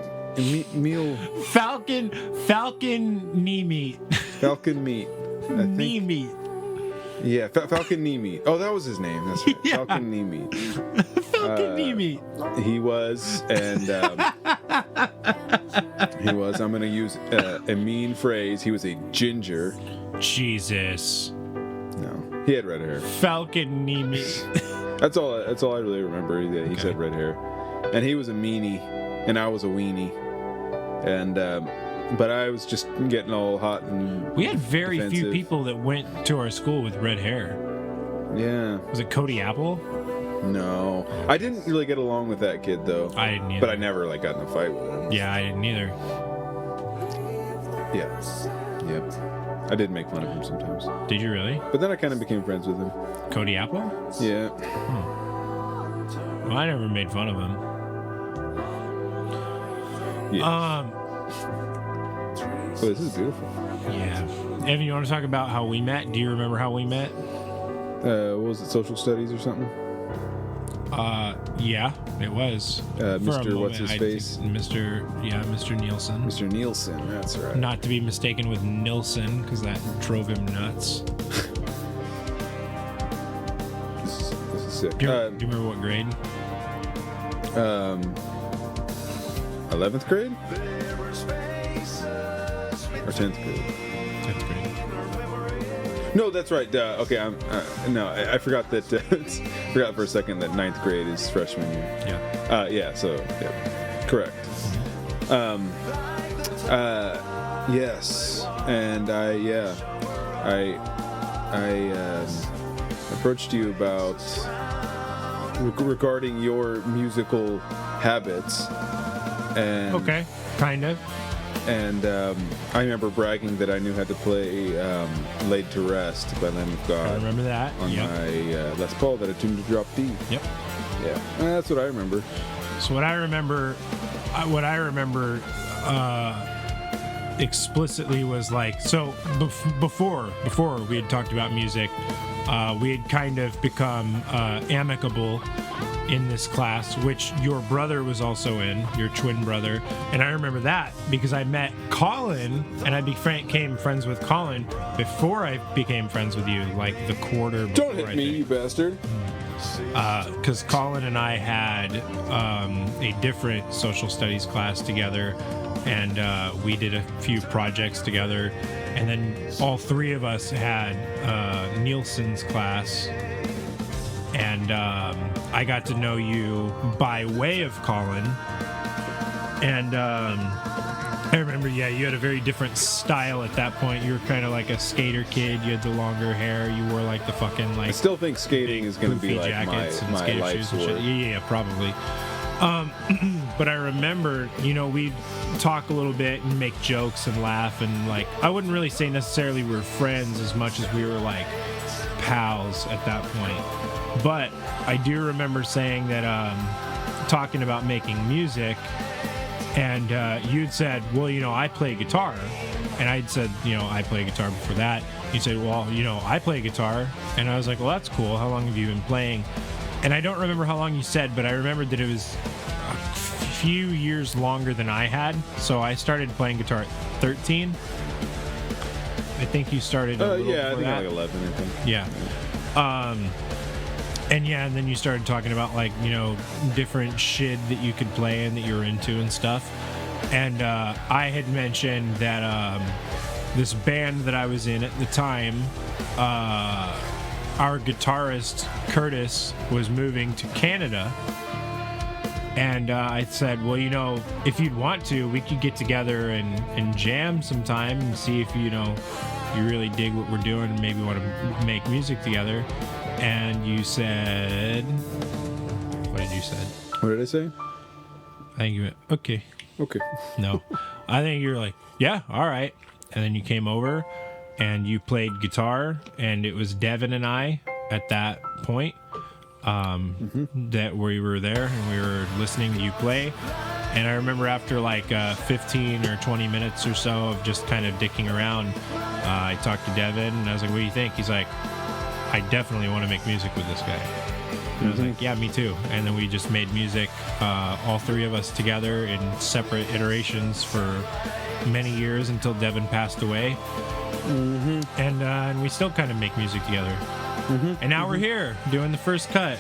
B: meal.
A: Falcon knee meat.
B: Falcon meat.
A: Knee meat.
B: Yeah, Falcon knee meat. Oh, that was his name. That's right. Yeah. Falcon knee meat.
A: Falcon knee meat.
B: He was, and he was. I'm going to use a mean phrase. He was a ginger.
A: Jesus.
B: No, he had red hair.
A: Falcon knee meat.
B: That's all I really remember. That he said red hair, and he was a meanie, and I was a weenie, and but I was just getting all hot and
A: we had very
B: defensive.
A: few people that went to our school with red hair.
B: Yeah.
A: Was it Cody Apple?
B: No, I didn't really get along with that kid though.
A: I didn't either.
B: But I never like got in a fight with him.
A: Yeah, I didn't either.
B: Yeah. Yep. I did make fun of him sometimes.
A: Did you really?
B: But then I kind of became friends with him.
A: Cody Apple?
B: Yeah.
A: Well, I never made fun of him.
B: Yeah. Oh, this is beautiful.
A: Yeah. Evan, you want to talk about how we met? Do you remember how we met?
B: What was it, social studies or something?
A: Yeah, it was.
B: Mr. What's his face?
A: Mr. Nielsen.
B: Mr. Nielsen, that's right.
A: Not to be mistaken with Nilsson, because that drove him nuts.
B: This is sick.
A: Do you remember what grade?
B: 11th grade? Or 10th grade?
A: 10th grade.
B: No, that's right. Okay, I forgot that. Forgot for a second that 9th grade is freshman year.
A: Yeah.
B: Yeah. So, yeah, correct. Yes, and I approached you about regarding your musical habits. And
A: okay, kind of.
B: And I remember bragging that I knew how to play Laid to Rest by Lamb of God.
A: I remember that.
B: On my Les Paul that I tuned to drop D.
A: Yep.
B: Yeah, that's what I remember.
A: So what I remember explicitly was like, so before we had talked about music, we had kind of become amicable in this class, which your brother was also in, your twin brother. And I remember that because I met Colin and I became friends with Colin before I became friends with you, like the quarter before.
B: Don't hit me, you bastard.
A: Because Colin and I had a different social studies class together, and we did a few projects together, and then all three of us had Nielsen's class. and I got to know you by way of Colin. And I remember, you had a very different style at that point. You were kind of like a skater kid. You had the longer hair. You wore like the fucking like.
B: I still think skating is going to be like my life's work.
A: Yeah, probably. But I remember, we'd talk a little bit and make jokes and laugh, and like I wouldn't really say necessarily we were friends as much as we were like pals at that point. But I do remember saying that talking about making music, and you'd said, well, I play guitar, and I'd said, I play guitar before that. You said, well, I play guitar, and I was like, well, that's cool. How long have you been playing? And I don't remember how long you said, but I remembered that it was a few years longer than I had. So I started playing guitar at 13. I think you started a little
B: yeah, I think
A: that.
B: like 11, I think.
A: Yeah. And then you started talking about like, different shit that you could play and that you were into and stuff. And I had mentioned that this band that I was in at the time, our guitarist Curtis was moving to Canada, and I said, well, if you'd want to, we could get together and jam sometime and see if you really dig what we're doing and maybe want to make music together. And you said, what did you say?
B: What did I say?
A: I think you went, okay. No, I think you were like, yeah, all right. And then you came over and you played guitar, and it was Devin and I at that point that we were there and we were listening to you play. And I remember after like 15 or 20 minutes or so of just kind of dicking around, I talked to Devin and I was like, what do you think? He's like, I definitely want to make music with this guy. And I was like, yeah, me too. And then we just made music, all three of us together in separate iterations for many years until Devin passed away. And we still kind of make music together. And now we're here doing the first cut.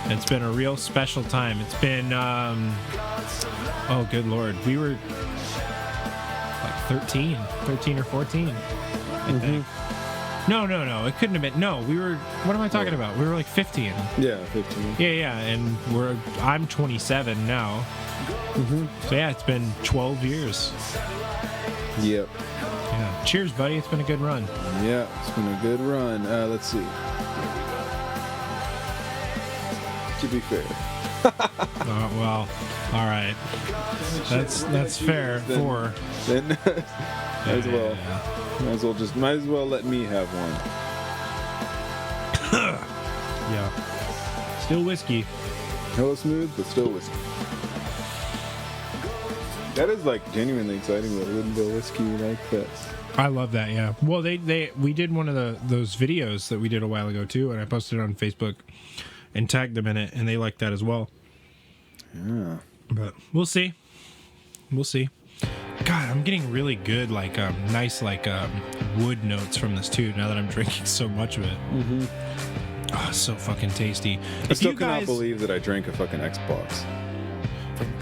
A: It's been a real special time. It's been, oh, good Lord. We were like 13 or 14, I think. No. It couldn't have been. No, we were, what am I talking about? We were like 15.
B: Yeah, 15.
A: Yeah. And I'm 27 now. So yeah, it's been 12 years.
B: Yep.
A: Yeah. Cheers, buddy. It's been a good run.
B: Yeah, it's been a good run. Let's see. To be fair.
A: Well, all right. That's fair. Four.
B: Then might as well let me have one.
A: Yeah. Still whiskey.
B: Hella smooth, but still whiskey. That is like genuinely exciting with Woodinville whiskey like that.
A: I love that. Yeah. Well, we did one of those videos that we did a while ago too, and I posted it on Facebook and tagged them in it, and they liked that as well.
B: Yeah.
A: But we'll see. God, I'm getting really good, like nice, like wood notes from this too. Now that I'm drinking so much of it. Oh, it's so fucking tasty.
B: I still cannot believe that I drank a fucking Xbox.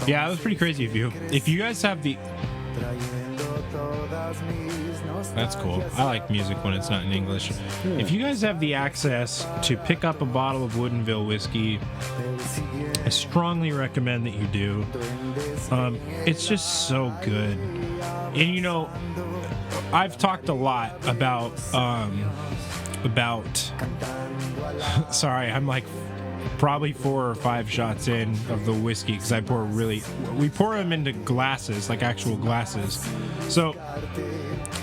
A: Yeah, it was pretty crazy of you. If you guys have the... That's cool. I like music when it's not in English. If you guys have the access to pick up a bottle of Woodinville whiskey, I strongly recommend that you do. It's just so good. And I've talked a lot about sorry, I'm like probably 4 or 5 shots in of the whiskey because we pour them into glasses, like actual glasses. So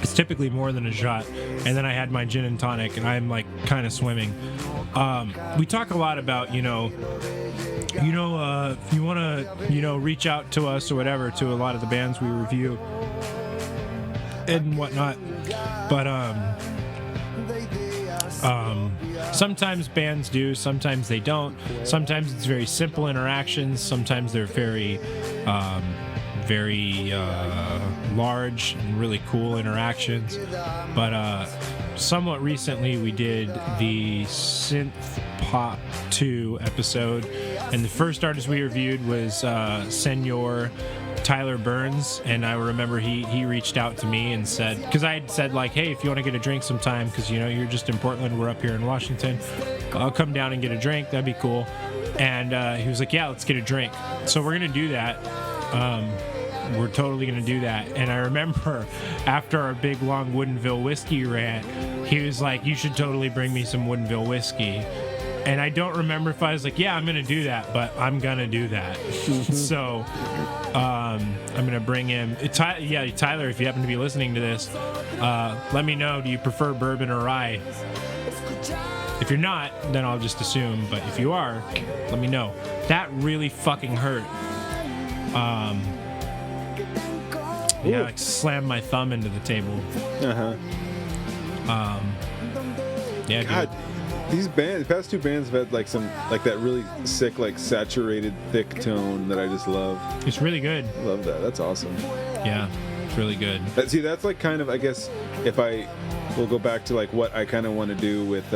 A: it's typically more than a shot. And then I had my gin and tonic, and I'm like kind of swimming. We talk a lot about, if you want to, reach out to us or whatever, to a lot of the bands we review and whatnot. But, sometimes bands do, sometimes they don't. Sometimes it's very simple interactions. Sometimes they're very large and really cool interactions. But somewhat recently we did the Synth Pop 2 episode, and the first artist we reviewed was Senor Tyler Burns, and I remember he reached out to me and said, because I had said like, hey, if you want to get a drink sometime, because you're just in Portland, we're up here in Washington, I'll come down and get a drink. That'd be cool. And he was like, yeah, let's get a drink. So we're going to do that. We're totally going to do that. And I remember after our big, long Woodinville whiskey rant, he was like, you should totally bring me some Woodinville whiskey. And I don't remember if I was like, yeah, I'm going to do that, but I'm going to do that. So I'm going to bring him. Tyler, if you happen to be listening to this, let me know. Do you prefer bourbon or rye? If you're not, then I'll just assume. But if you are, let me know. That really fucking hurt. Yeah, like slammed my thumb into the table. Yeah,
B: God, these past two bands have had like some, like that really sick, like saturated, thick tone that I just love.
A: It's really good.
B: I love that. That's awesome.
A: Yeah, it's really good.
B: See, that's like kind of, I guess, if I will go back to like what I kind of want to do with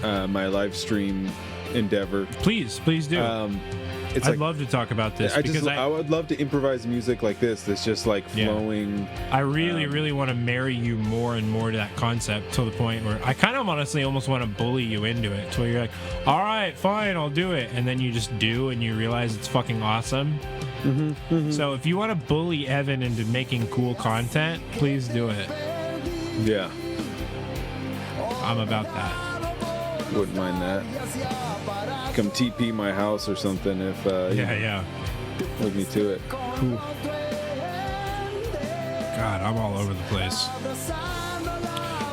B: my live stream endeavor.
A: Please do. I'd love to talk about this.
B: I would love to improvise music like this that's just like flowing.
A: Yeah. I really want to marry you more and more to that concept, to the point where I kind of honestly almost want to bully you into it, to where you're like, all right, fine, I'll do it. And then you just do, and you realize it's fucking awesome. So if you want to bully Evan into making cool content, please do it.
B: Yeah.
A: I'm about that.
B: Wouldn't mind that. Come TP my house or something if with me to it.
A: Cool. God, I'm all over the place.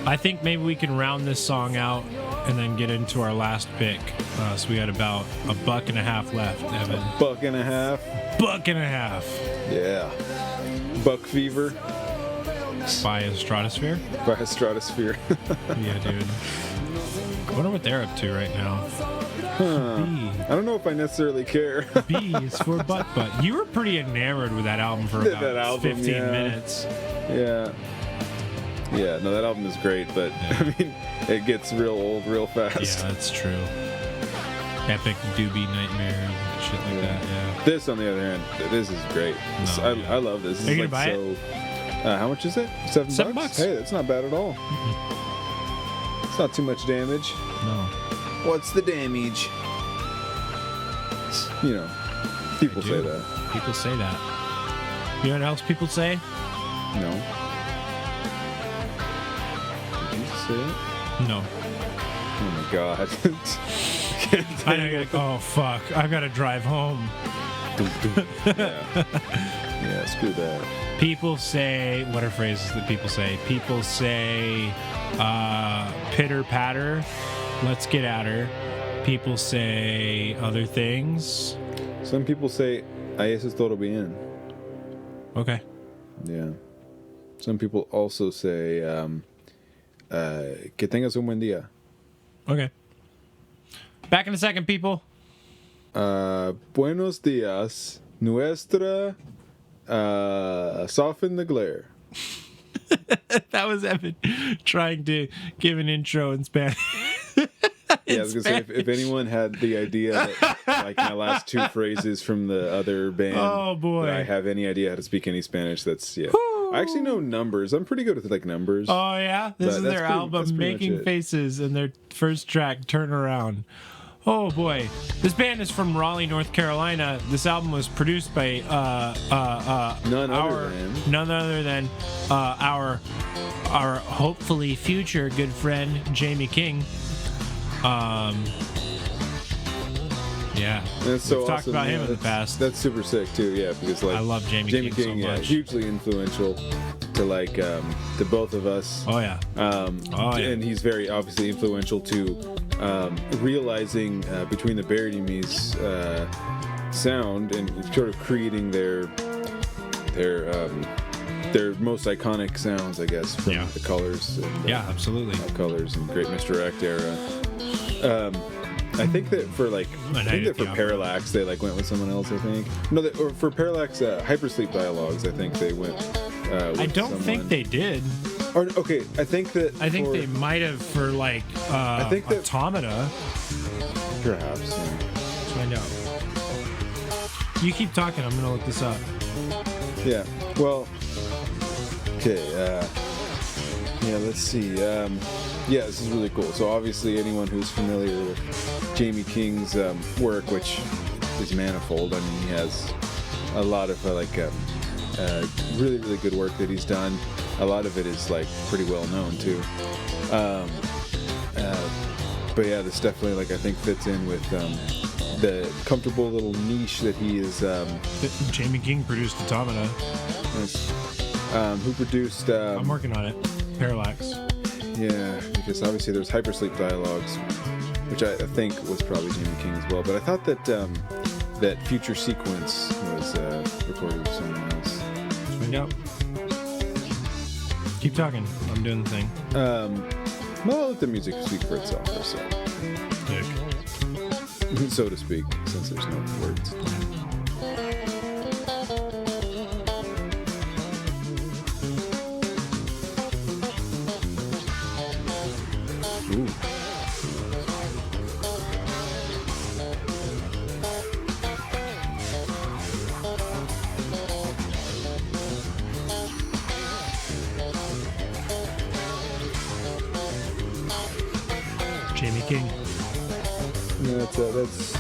A: I think maybe we can round this song out and then get into our last pick. So we got about a buck and a half left, Evan.
B: Buck and a half.
A: Buck and a half.
B: Yeah. Buck Fever.
A: By a Stratosphere?
B: By a Stratosphere.
A: Yeah, dude. I wonder what they're up to right now.
B: I don't know if I necessarily care.
A: B is for butt. You were pretty enamored with that album for about 15 minutes.
B: Yeah. Yeah, no, that album is great, but I mean, it gets real old real fast.
A: Yeah, that's true. Epic doobie nightmare and shit like that, yeah.
B: This, on the other hand, this is great. I love this. This
A: Are you
B: is
A: gonna buy it?
B: How much is it? $7? Hey, that's not bad at all. It's not too much damage.
A: No.
B: What's the damage? You know, people say that.
A: People say that. You know what else people say?
B: No. Did you say it?
A: No.
B: Oh my god.
A: I know you're like, oh fuck, I gotta drive home.
B: Yeah, screw that.
A: People say, what are phrases that people say? People say, pitter patter, let's get at her. People say other things.
B: Some people say, eso es todo bien.
A: Okay.
B: Yeah. Some people also say, que tengas un buen día.
A: Okay. Back in a second, people.
B: Buenos días. Nuestra soften the glare.
A: That was Evan trying to give an intro in Spanish.
B: Yeah, I was gonna say if anyone had the idea that, like my last two phrases from the other band,
A: oh boy,
B: that I have any idea how to speak any Spanish. That's I actually know numbers. I'm pretty good with like numbers.
A: Oh yeah, this is their album, Making Faces, and their first track, Turn Around. Oh boy, this band is from Raleigh, North Carolina. This album was produced by none other than our hopefully future good friend Jamie King. Yeah,
B: that's so
A: we've talked about him in the past.
B: That's super sick too. Yeah, because like
A: I love Jamie King so much.
B: Hugely influential to like to both of us.
A: Oh yeah.
B: And he's very obviously influential to realizing between the Buried Enemies sound and sort of creating their most iconic sounds, I guess, from the Colors. And,
A: absolutely.
B: Colors and Great Misdirect era. I think that for Parallax they like went with someone else. I think or for Parallax Hypersleep Dialogues, I think they went.
A: I don't think they did.
B: Or okay, I think
A: they might have for like
B: I think that,
A: Automata.
B: Perhaps. Yeah.
A: Let's find out. You keep talking. I'm gonna look this up.
B: Yeah. Well. Okay. Yeah. Let's see. Yeah, this is really cool. So obviously anyone who's familiar with Jamie King's work, which is manifold, I mean, he has a lot of really, really good work that he's done. A lot of it is like pretty well known too. But yeah, this definitely I think fits in with the comfortable little niche that he is.
A: Jamie King produced Automata.
B: Who produced?
A: I'm working on it. Parallax.
B: Yeah, because obviously there's Hypersleep Dialogues, which I think was probably Jamie King as well. But I thought that that Future Sequence was recorded with someone else.
A: Let's find out. Keep talking. I'm doing the thing.
B: Well, I'll let the music speak for itself for a second.
A: Dick.
B: So to speak, since there's no words. Ooh.
A: Jamie King.
B: That's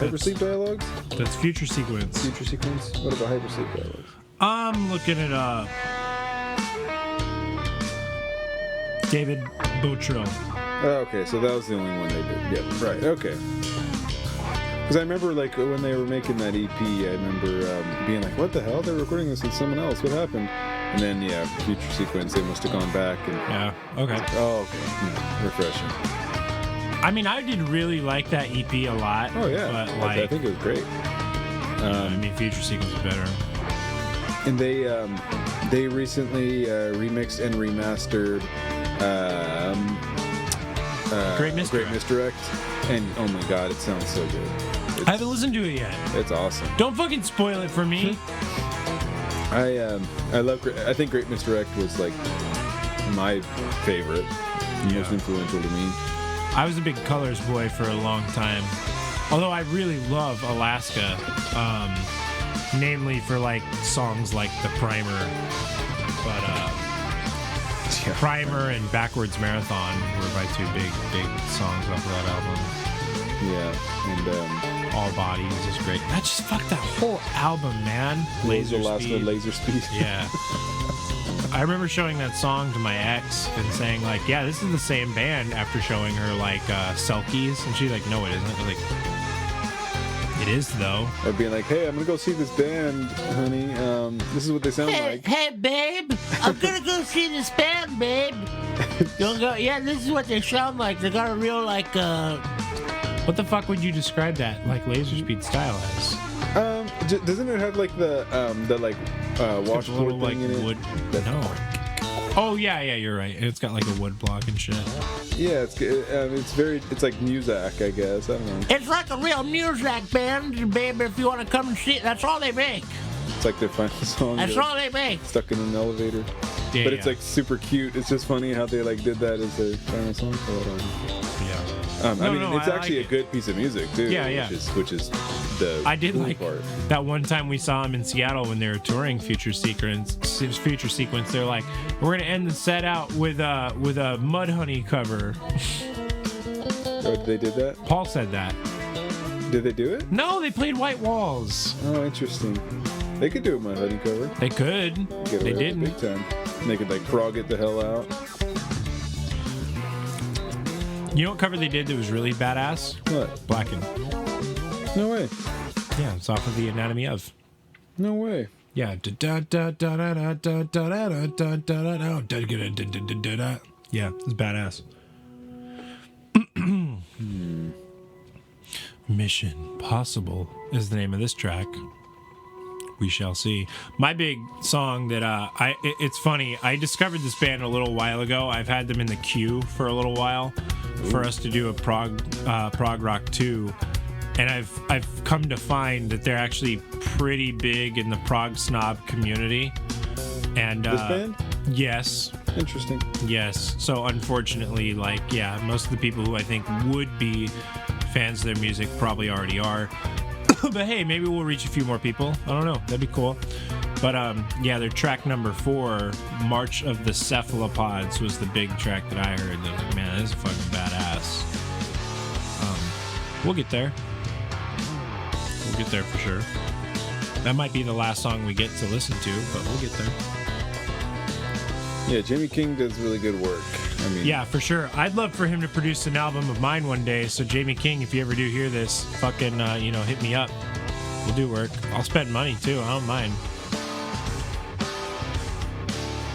B: Hypersleep Dialogues?
A: That's Future Sequence.
B: Future Sequence? What about Hypersleep Dialogues?
A: I'm looking at David Bottrill.
B: Oh, okay, so that was the only one they did. Yeah, right, okay. Because I remember, when they were making that EP, I remember being like, what the hell? They're recording this with someone else. What happened? And then, yeah, Future Sequence, they must have gone back. And
A: Yeah, okay.
B: oh, okay. Yeah, refreshing.
A: I mean, I did really like that EP a lot.
B: Oh, yeah.
A: But,
B: I think it was great.
A: I mean, Future Sequence is better.
B: And they recently remixed and remastered
A: Great Misdirect.
B: And oh my god, it sounds so good.
A: I haven't listened to it yet.
B: It's awesome.
A: Don't fucking spoil it for me.
B: I love. I think Great Misdirect was my favorite, most influential to me.
A: I was a big Colors boy for a long time. Although I really love Alaska, namely for songs like The Primer. But Primer and Backwards Marathon were my two big songs off of that album.
B: Yeah, and
A: All Bodies is great. That just fucked that whole album, man. Laser Speed.
B: Laser Speed.
A: Yeah. I remember showing that song to my ex and saying yeah, this is the same band after showing her Selkies, and she's like, no, it isn't. I'm like, it is though.
B: Or being like, hey, I'm gonna go see this band, honey. This is what they sound like.
C: Hey, babe, I'm gonna go see this band, babe. You'll go. Yeah, this is what they sound like. They got a real
A: What the fuck would you describe that Laser Speed style as?
B: Doesn't it have the washboard thing in it?
A: Wood. No. Oh yeah, you're right. It's got a wood block and shit.
B: Yeah, it's like Muzak, I guess. I don't know.
C: It's like a real Muzak band, babe. If you want to come and see it, that's all they make.
B: It's like their final song.
C: That's all they make.
B: Stuck in an elevator.
A: Yeah,
B: but it's super cute. It's just funny how they did that as their final song. It's actually a good piece of music too.
A: Yeah.
B: Which is the
A: I did
B: cool part.
A: That one time we saw them in Seattle when they were touring Future Sequence. They're like, we're gonna end the set out with a Mudhoney cover.
B: Oh, they did that?
A: Paul said that.
B: Did they do it?
A: No, they played White Walls.
B: Oh, interesting. They could do a Mudhoney cover.
A: They could. They didn't.
B: Big time. And they could prog it the hell out.
A: You know what cover they did that was really badass?
B: What?
A: Blackened.
B: No way.
A: Yeah, it's off of the Anatomy of.
B: No way.
A: Yeah. Yeah, it's badass. Mission Possible is the name of this track. We shall see. My big song that it's funny. I discovered this band a little while ago. I've had them in the queue for a little while for us to do a prog rock 2, and I've come to find that they're actually pretty big in the prog snob community. And
B: this band?
A: Yes.
B: Interesting.
A: Yes. So unfortunately, most of the people who I think would be fans of their music probably already are. But hey, maybe we'll reach a few more people. I don't know. That'd be cool. But yeah, their track number 4, March of the Cephalopods, was the big track that I heard. That was like, man, this is fucking badass. We'll get there. We'll get there for sure. That might be the last song we get to listen to, but we'll get there.
B: Yeah, Jamie King does really good work. I mean,
A: yeah, for sure. I'd love for him to produce an album of mine one day. So Jamie King, if you ever do hear this, fucking hit me up. We'll do work. I'll spend money too. I don't mind.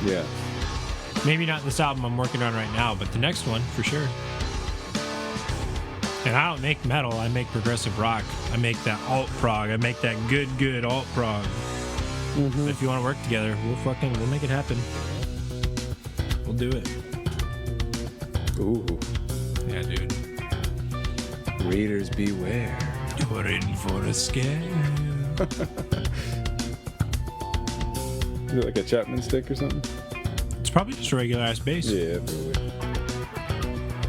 B: Yeah.
A: Maybe not this album I'm working on right now, but the next one for sure. And I don't make metal. I make progressive rock. I make that alt prog. I make that good alt prog. Mm-hmm. If you want to work together, we'll make it happen. We'll do it.
B: Ooh.
A: Yeah, dude.
B: Raiders beware.
A: You're in for a scare.
B: Is it like a Chapman stick or something?
A: It's probably just a regular ass bass.
B: Yeah, probably.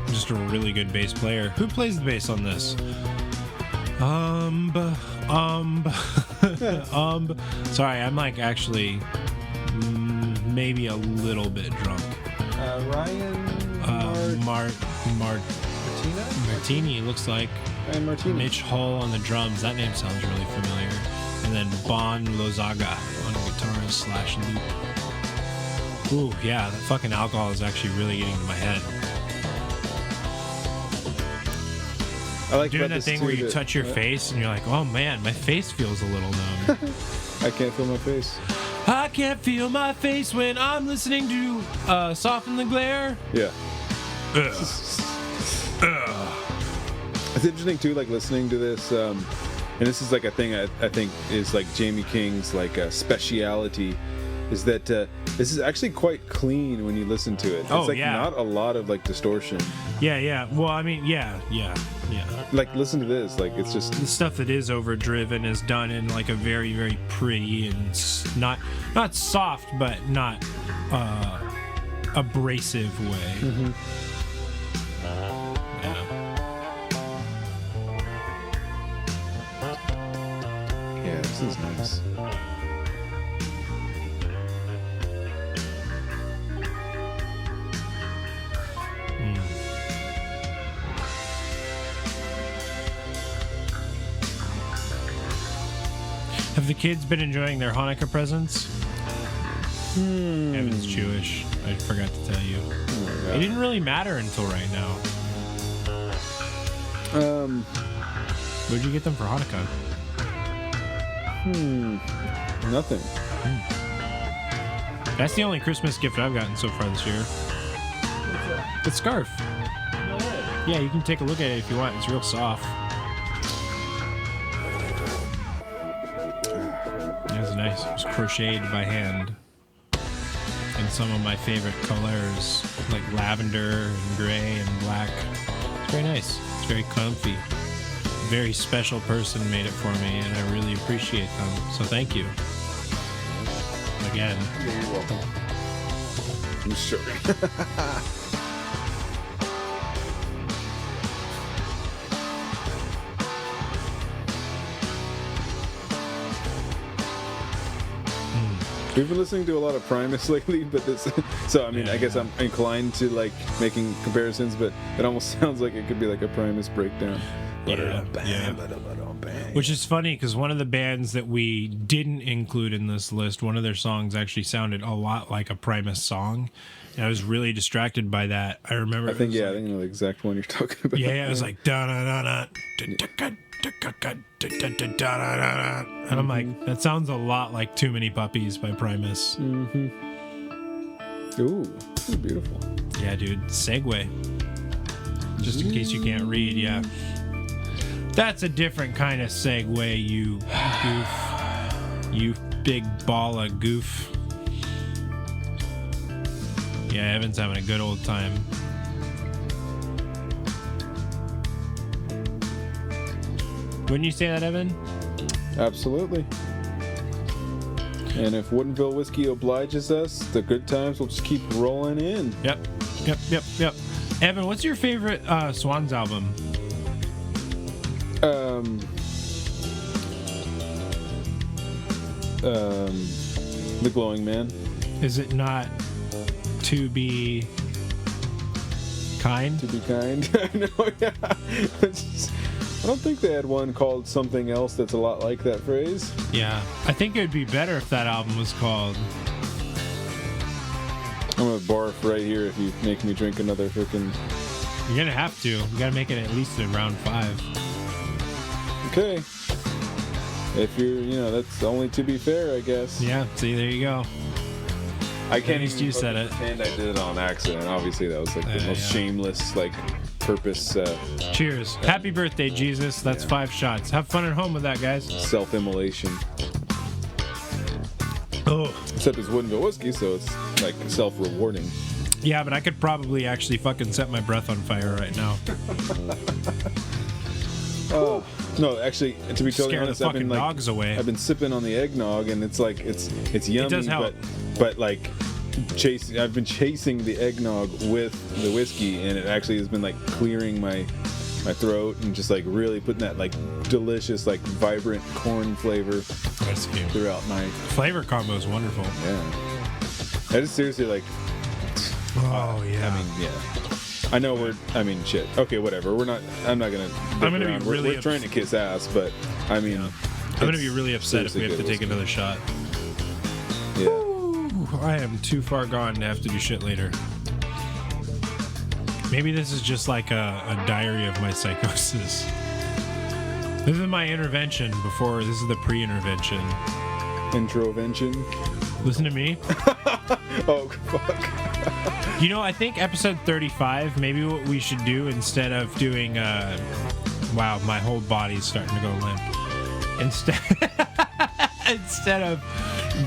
A: Just a really good bass player. Who plays the bass on this? Sorry, I'm like actually maybe a little bit drunk.
B: Ryan
A: Martini looks like.
B: Ryan Martini.
A: Mitch Hull on the drums. That name sounds really familiar. And then Bon Lozaga on guitar/loop. Ooh, yeah, that fucking alcohol is actually really getting to my head.
B: I like
A: doing that thing where you touch your face and you're like, oh man, my face feels a little numb.
B: I can't feel my face.
A: I can't feel my face when I'm listening to Soften the Glare.
B: Yeah. It's interesting too, like listening to this, and this is like a thing I think is like Jamie King's like speciality, is that this is actually quite clean when you listen to it. It's like not a lot of like distortion.
A: Yeah. Well, I mean, yeah.
B: Like listen to this, like it's just
A: the stuff that is overdriven is done in like a very, very pretty and not soft, but not abrasive way.
B: Mm-hmm. Yeah, this is nice.
A: Have the kids been enjoying their Hanukkah presents? Evan's Jewish. I forgot to tell you. It didn't really matter until right now. What'd you get them for Hanukkah?
B: Nothing.
A: That's the only Christmas gift I've gotten so far this year. It's a scarf. Yeah, you can take a look at it if you want. It's real soft. It's nice. It was crocheted by hand. And some of my favorite colors, like lavender and gray and black. It's very nice. It's very comfy. A very special person made it for me, and I really appreciate them. So thank you. Again.
B: You're welcome. I'm sure. We've been listening to a lot of Primus lately, but this, so I mean, I guess I'm inclined to like making comparisons, but it almost sounds like it could be like a Primus breakdown.
A: Yeah. Which is funny because one of the bands that we didn't include in this list, one of their songs actually sounded a lot like a Primus song, and I was really distracted by that. I remember.
B: I think I know the exact one you're talking about.
A: Yeah, it was like da da da da. And I'm like, that sounds a lot like Too Many Puppies by Primus.
B: Mm-hmm. Ooh, this is beautiful.
A: Yeah, dude. Segue. Just in case you can't read, yeah. That's a different kind of segue, you goof. You big ball of goof. Yeah, Evan's having a good old time. Wouldn't you say that, Evan?
B: Absolutely. And if Woodinville whiskey obliges us, the good times will just keep rolling in.
A: Yep. Evan, what's your favorite Swans album?
B: The Glowing Man.
A: Is it not To Be Kind?
B: To Be Kind. I know, yeah. I don't think they had one called something else that's a lot like that phrase.
A: Yeah. I think it would be better if that album was called...
B: I'm gonna barf right here if you make me drink another freaking...
A: You're gonna have to. You gotta make it at least in round 5.
B: Okay. If you're, that's only to be fair, I guess.
A: Yeah, see, there you go.
B: I can't
A: At least
B: even
A: you said it.
B: pretend I did it on accident. Obviously, that was like the most shameless, purpose.
A: Cheers. Happy birthday, Jesus. That's 5 shots. Have fun at home with that, guys.
B: Self-immolation.
A: Oh.
B: Except it's Woodinville whiskey, so it's like self-rewarding.
A: Yeah, but I could probably actually fucking set my breath on fire right now.
B: Oh. No, actually, to be totally
A: Scare
B: honest,
A: the fucking dogs away.
B: I've been sipping on the eggnog, and it's like it's yummy.
A: It does help.
B: But like I've been chasing the eggnog with the whiskey, and it actually has been like clearing my throat and just like really putting that like delicious like vibrant corn flavor throughout my
A: flavor combo is wonderful.
B: Yeah, I just seriously like.
A: Oh yeah.
B: I mean, yeah. I know shit. Okay, whatever. I'm not gonna.
A: I'm gonna be really.
B: We're trying to kiss ass, but I mean.
A: Yeah. I'm gonna be really upset if we have to take another shot.
B: Yeah.
A: Ooh, I am too far gone to have to do shit later. Maybe this is just like a diary of my psychosis. This is my intervention before. This is the pre-intervention.
B: Introvention.
A: Listen to me.
B: Oh, fuck.
A: I think episode 35, maybe what we should do instead of doing, wow, my whole body's starting to go limp. Instead of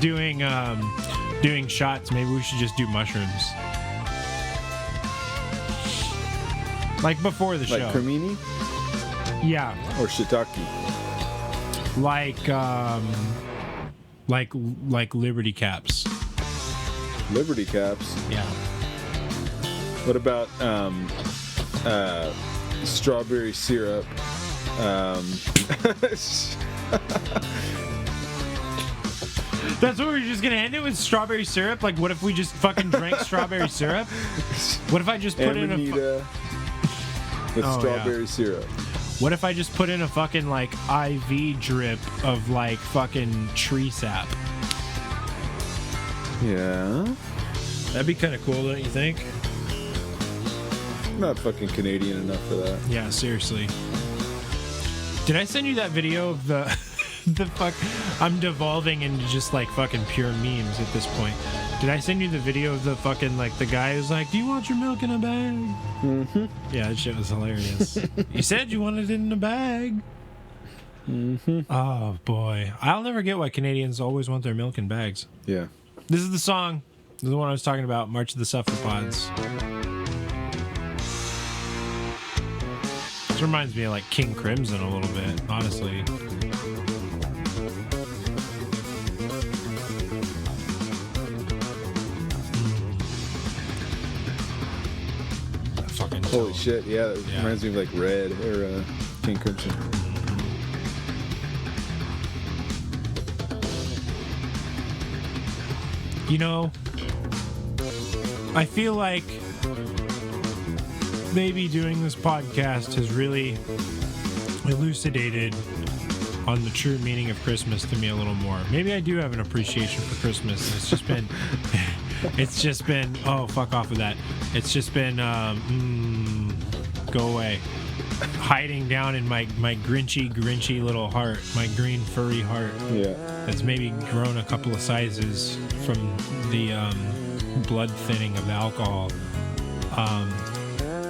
A: doing shots, maybe we should just do mushrooms. Like before the show.
B: Like cremini?
A: Yeah.
B: Or shiitake?
A: Like Liberty Caps.
B: Liberty Caps?
A: Yeah.
B: What about strawberry syrup?
A: That's what we're just gonna end it with, strawberry syrup? Like, what if we just fucking drank strawberry syrup? What if I just put
B: Amanita with strawberry syrup.
A: What if I just put in a fucking like IV drip of like fucking tree sap?
B: Yeah.
A: That'd be kind of cool, don't you think?
B: I'm not fucking Canadian enough for that.
A: Yeah, seriously. Did I send you that video of the fuck? I'm devolving into just like fucking pure memes at this point. Did I send you the video of the fucking like the guy who's like, "Do you want your milk in a bag?"
B: Mm-hmm.
A: Yeah, that shit was hilarious. You said you wanted it in a bag.
B: Mm-hmm.
A: Oh boy, I'll never get why Canadians always want their milk in bags.
B: Yeah.
A: This is the song. This is the one I was talking about. March of the Cephalopods. This reminds me of like King Crimson a little bit, honestly.
B: Holy shit, yeah, that reminds me of like Red or King Crimson.
A: I feel like maybe doing this podcast has really elucidated on the true meaning of Christmas to me a little more. Maybe I do have an appreciation for Christmas. It's just been oh, fuck off with that. It's just been go away. Hiding down in my grinchy little heart, my green furry heart.
B: Yeah.
A: That's maybe grown a couple of sizes from the blood thinning of alcohol.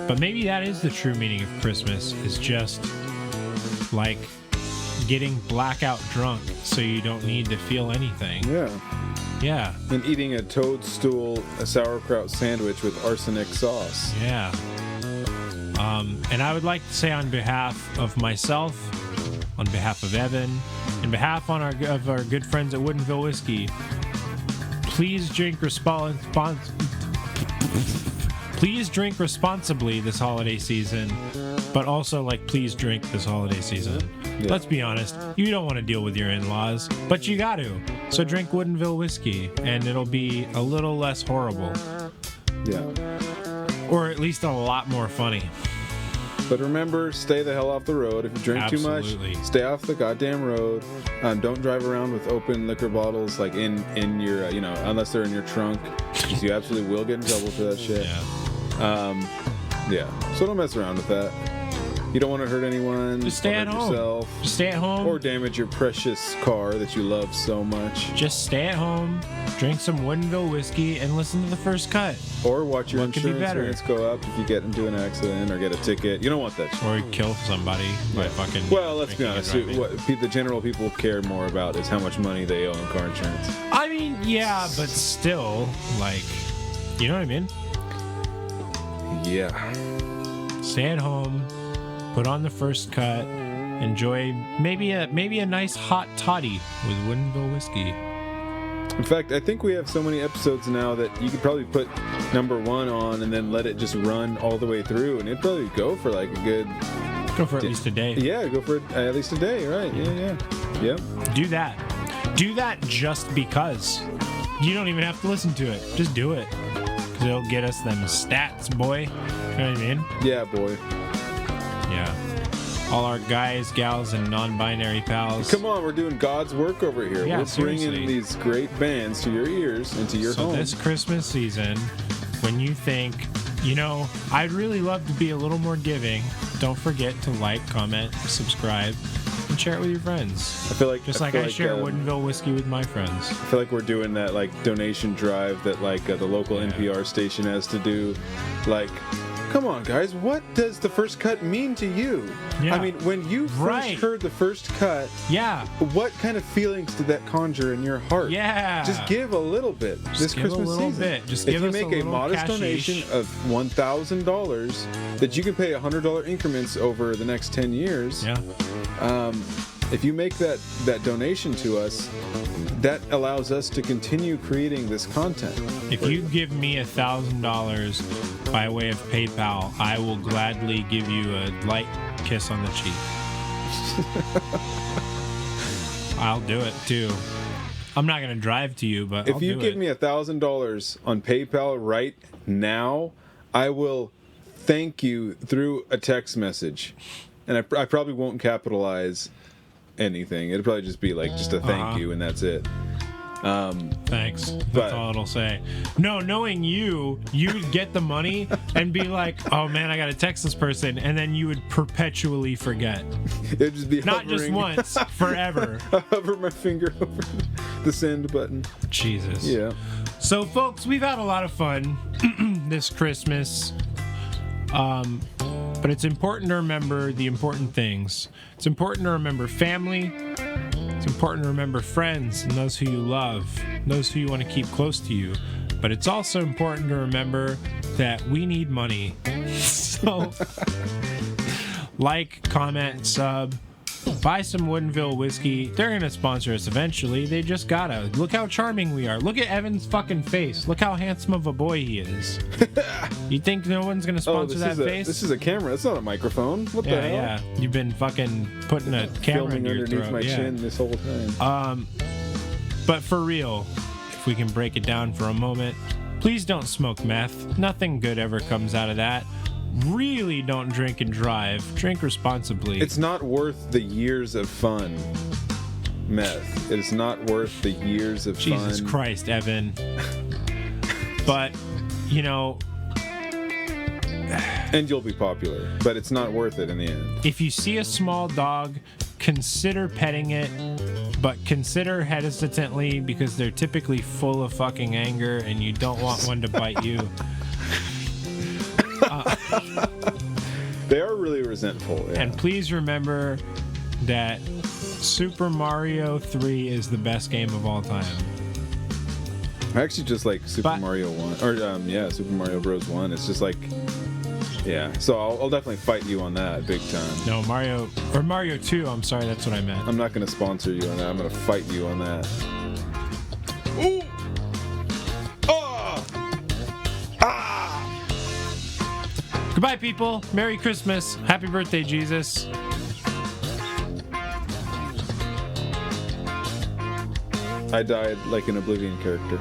A: But maybe that is the true meaning of Christmas, is just like getting blackout drunk so you don't need to feel anything.
B: Yeah.
A: Yeah.
B: And eating a toadstool, a sauerkraut sandwich with arsenic sauce.
A: Yeah. And I would like to say on behalf of myself, on behalf of Evan, on behalf of our good friends at Woodinville Whiskey, please drink responsibly this holiday season. But also, like, please drink this holiday season.
B: Yeah.
A: Let's be honest, you don't want to deal with your in-laws, but you got to. So drink Woodinville whiskey, and it'll be a little less horrible.
B: Yeah.
A: Or at least a lot more funny.
B: But remember, stay the hell off the road. If you drink
A: Absolutely.
B: too much, stay off the goddamn road. Don't drive around with open liquor bottles, like in your, unless they're in your trunk, because you absolutely will get in trouble for that shit. Yeah. So don't mess around with that. You don't want to hurt anyone.
A: Just stay at home.
B: Yourself,
A: Just stay at home.
B: or damage your precious car that you love so much.
A: Just stay at home, drink some Woodinville whiskey, and listen to the first cut.
B: Or watch your
A: What could be
B: insurance
A: better?
B: rates go up if you get into an accident or get a ticket. You don't want that shit.
A: Or kill somebody by fucking.
B: Well, let's be
A: drinking and
B: honest.
A: driving.
B: What the general people care more about is how much money they owe in car insurance.
A: I mean, yeah, but still, like, you know what I mean?
B: Yeah.
A: Stay at home, put on the first cut, enjoy maybe a nice hot toddy with Woodinville whiskey.
B: In fact, I think we have so many episodes now that you could probably put number 1 on and then let it just run all the way through, and it'd probably go for like a good.
A: Go for at least a day.
B: Yeah, go for at least a day, right? Yeah. Yep.
A: Do that. Do that just because. You don't even have to listen to it. Just do it. Because it'll get us them stats, boy. You know what I mean?
B: Yeah, boy.
A: Yeah. All our guys, gals, and non-binary pals.
B: Come on, we're doing God's work over here.
A: Yeah,
B: we're bringing
A: seriously.
B: these great bands to your ears and to your
A: So
B: home.
A: this Christmas season, when you think, I'd really love to be a little more giving, don't forget to like, comment, subscribe, and share it with your friends.
B: I feel like
A: Just like I share Woodinville whiskey with my friends.
B: I feel like we're doing that like donation drive that like the local NPR station has to do. Like, come on, guys, what does the first cut mean to you?
A: Yeah.
B: I mean, when you first heard the first cut,
A: Yeah.
B: what kind of feelings did that conjure in your heart?
A: Yeah.
B: Just give a little bit this
A: give a
B: Christmas
A: little
B: season.
A: bit. Just
B: if
A: give
B: you
A: us a
B: make a
A: little
B: modest
A: cashish.
B: donation of $1,000 that you can pay $100 increments over the next 10 years.
A: Yeah.
B: If you make that donation to us, that allows us to continue creating this content.
A: If you give me $1,000 by way of PayPal, I will gladly give you a light kiss on the cheek. I'll do it too. I'm not gonna drive to you, but
B: If
A: I'll
B: you
A: do
B: give
A: it.
B: me $1,000 on PayPal right now, I will thank you through a text message, and I probably won't capitalize anything. It'll probably just be like just a thank you, and that's it.
A: Thanks.
B: But-
A: That's all it'll say. No, knowing you'd get the money and be like, oh man, I gotta text this person, and then you would perpetually forget.
B: It'd just be
A: Not just
B: hovering.
A: once, forever.
B: I hover my finger over the send button.
A: Jesus.
B: Yeah.
A: So, folks, we've had a lot of fun this Christmas. But it's important to remember the important things. It's important to remember family. It's important to remember friends and those who you love, those who you want to keep close to you. But it's also important to remember that we need money. So, like, comment, sub, buy some Woodinville whiskey. They're going to sponsor us eventually. They just gotta. Look how charming we are. Look at Evan's fucking face. Look how handsome of a boy he is. You think no one's going to sponsor that face?
B: This is a camera. It's not a microphone. What the
A: Yeah,
B: hell?
A: yeah. You've been fucking putting a camera
B: Filming
A: in your
B: underneath
A: throat.
B: my
A: Yeah.
B: chin this whole time.
A: But for real, if we can break it down for a moment, please don't smoke meth. Nothing good ever comes out of that. Really don't drink and drive. Drink responsibly.
B: It's not worth the years of fun. Meth. It is not worth the years of
A: Jesus
B: fun.
A: Christ, Evan. But,
B: And you'll be popular, but it's not worth it in the end.
A: if you see a small dog, consider petting it, but consider hesitantly because they're typically full of fucking anger and you don't want one to bite you.
B: They are really resentful. Yeah.
A: And please remember that Super Mario 3 is the best game of all time.
B: I actually just like Super
A: But-
B: Mario 1. Or, Super Mario Bros. 1. It's just like, yeah. So I'll definitely fight you on that big time.
A: No, Mario 2, I'm sorry, that's what I meant.
B: I'm not going to sponsor you on that. I'm going to fight you on that. Ooh! Oh! Ah!
A: Goodbye! Goodbye, people. Merry Christmas. Happy birthday, Jesus.
B: I died like an Oblivion character.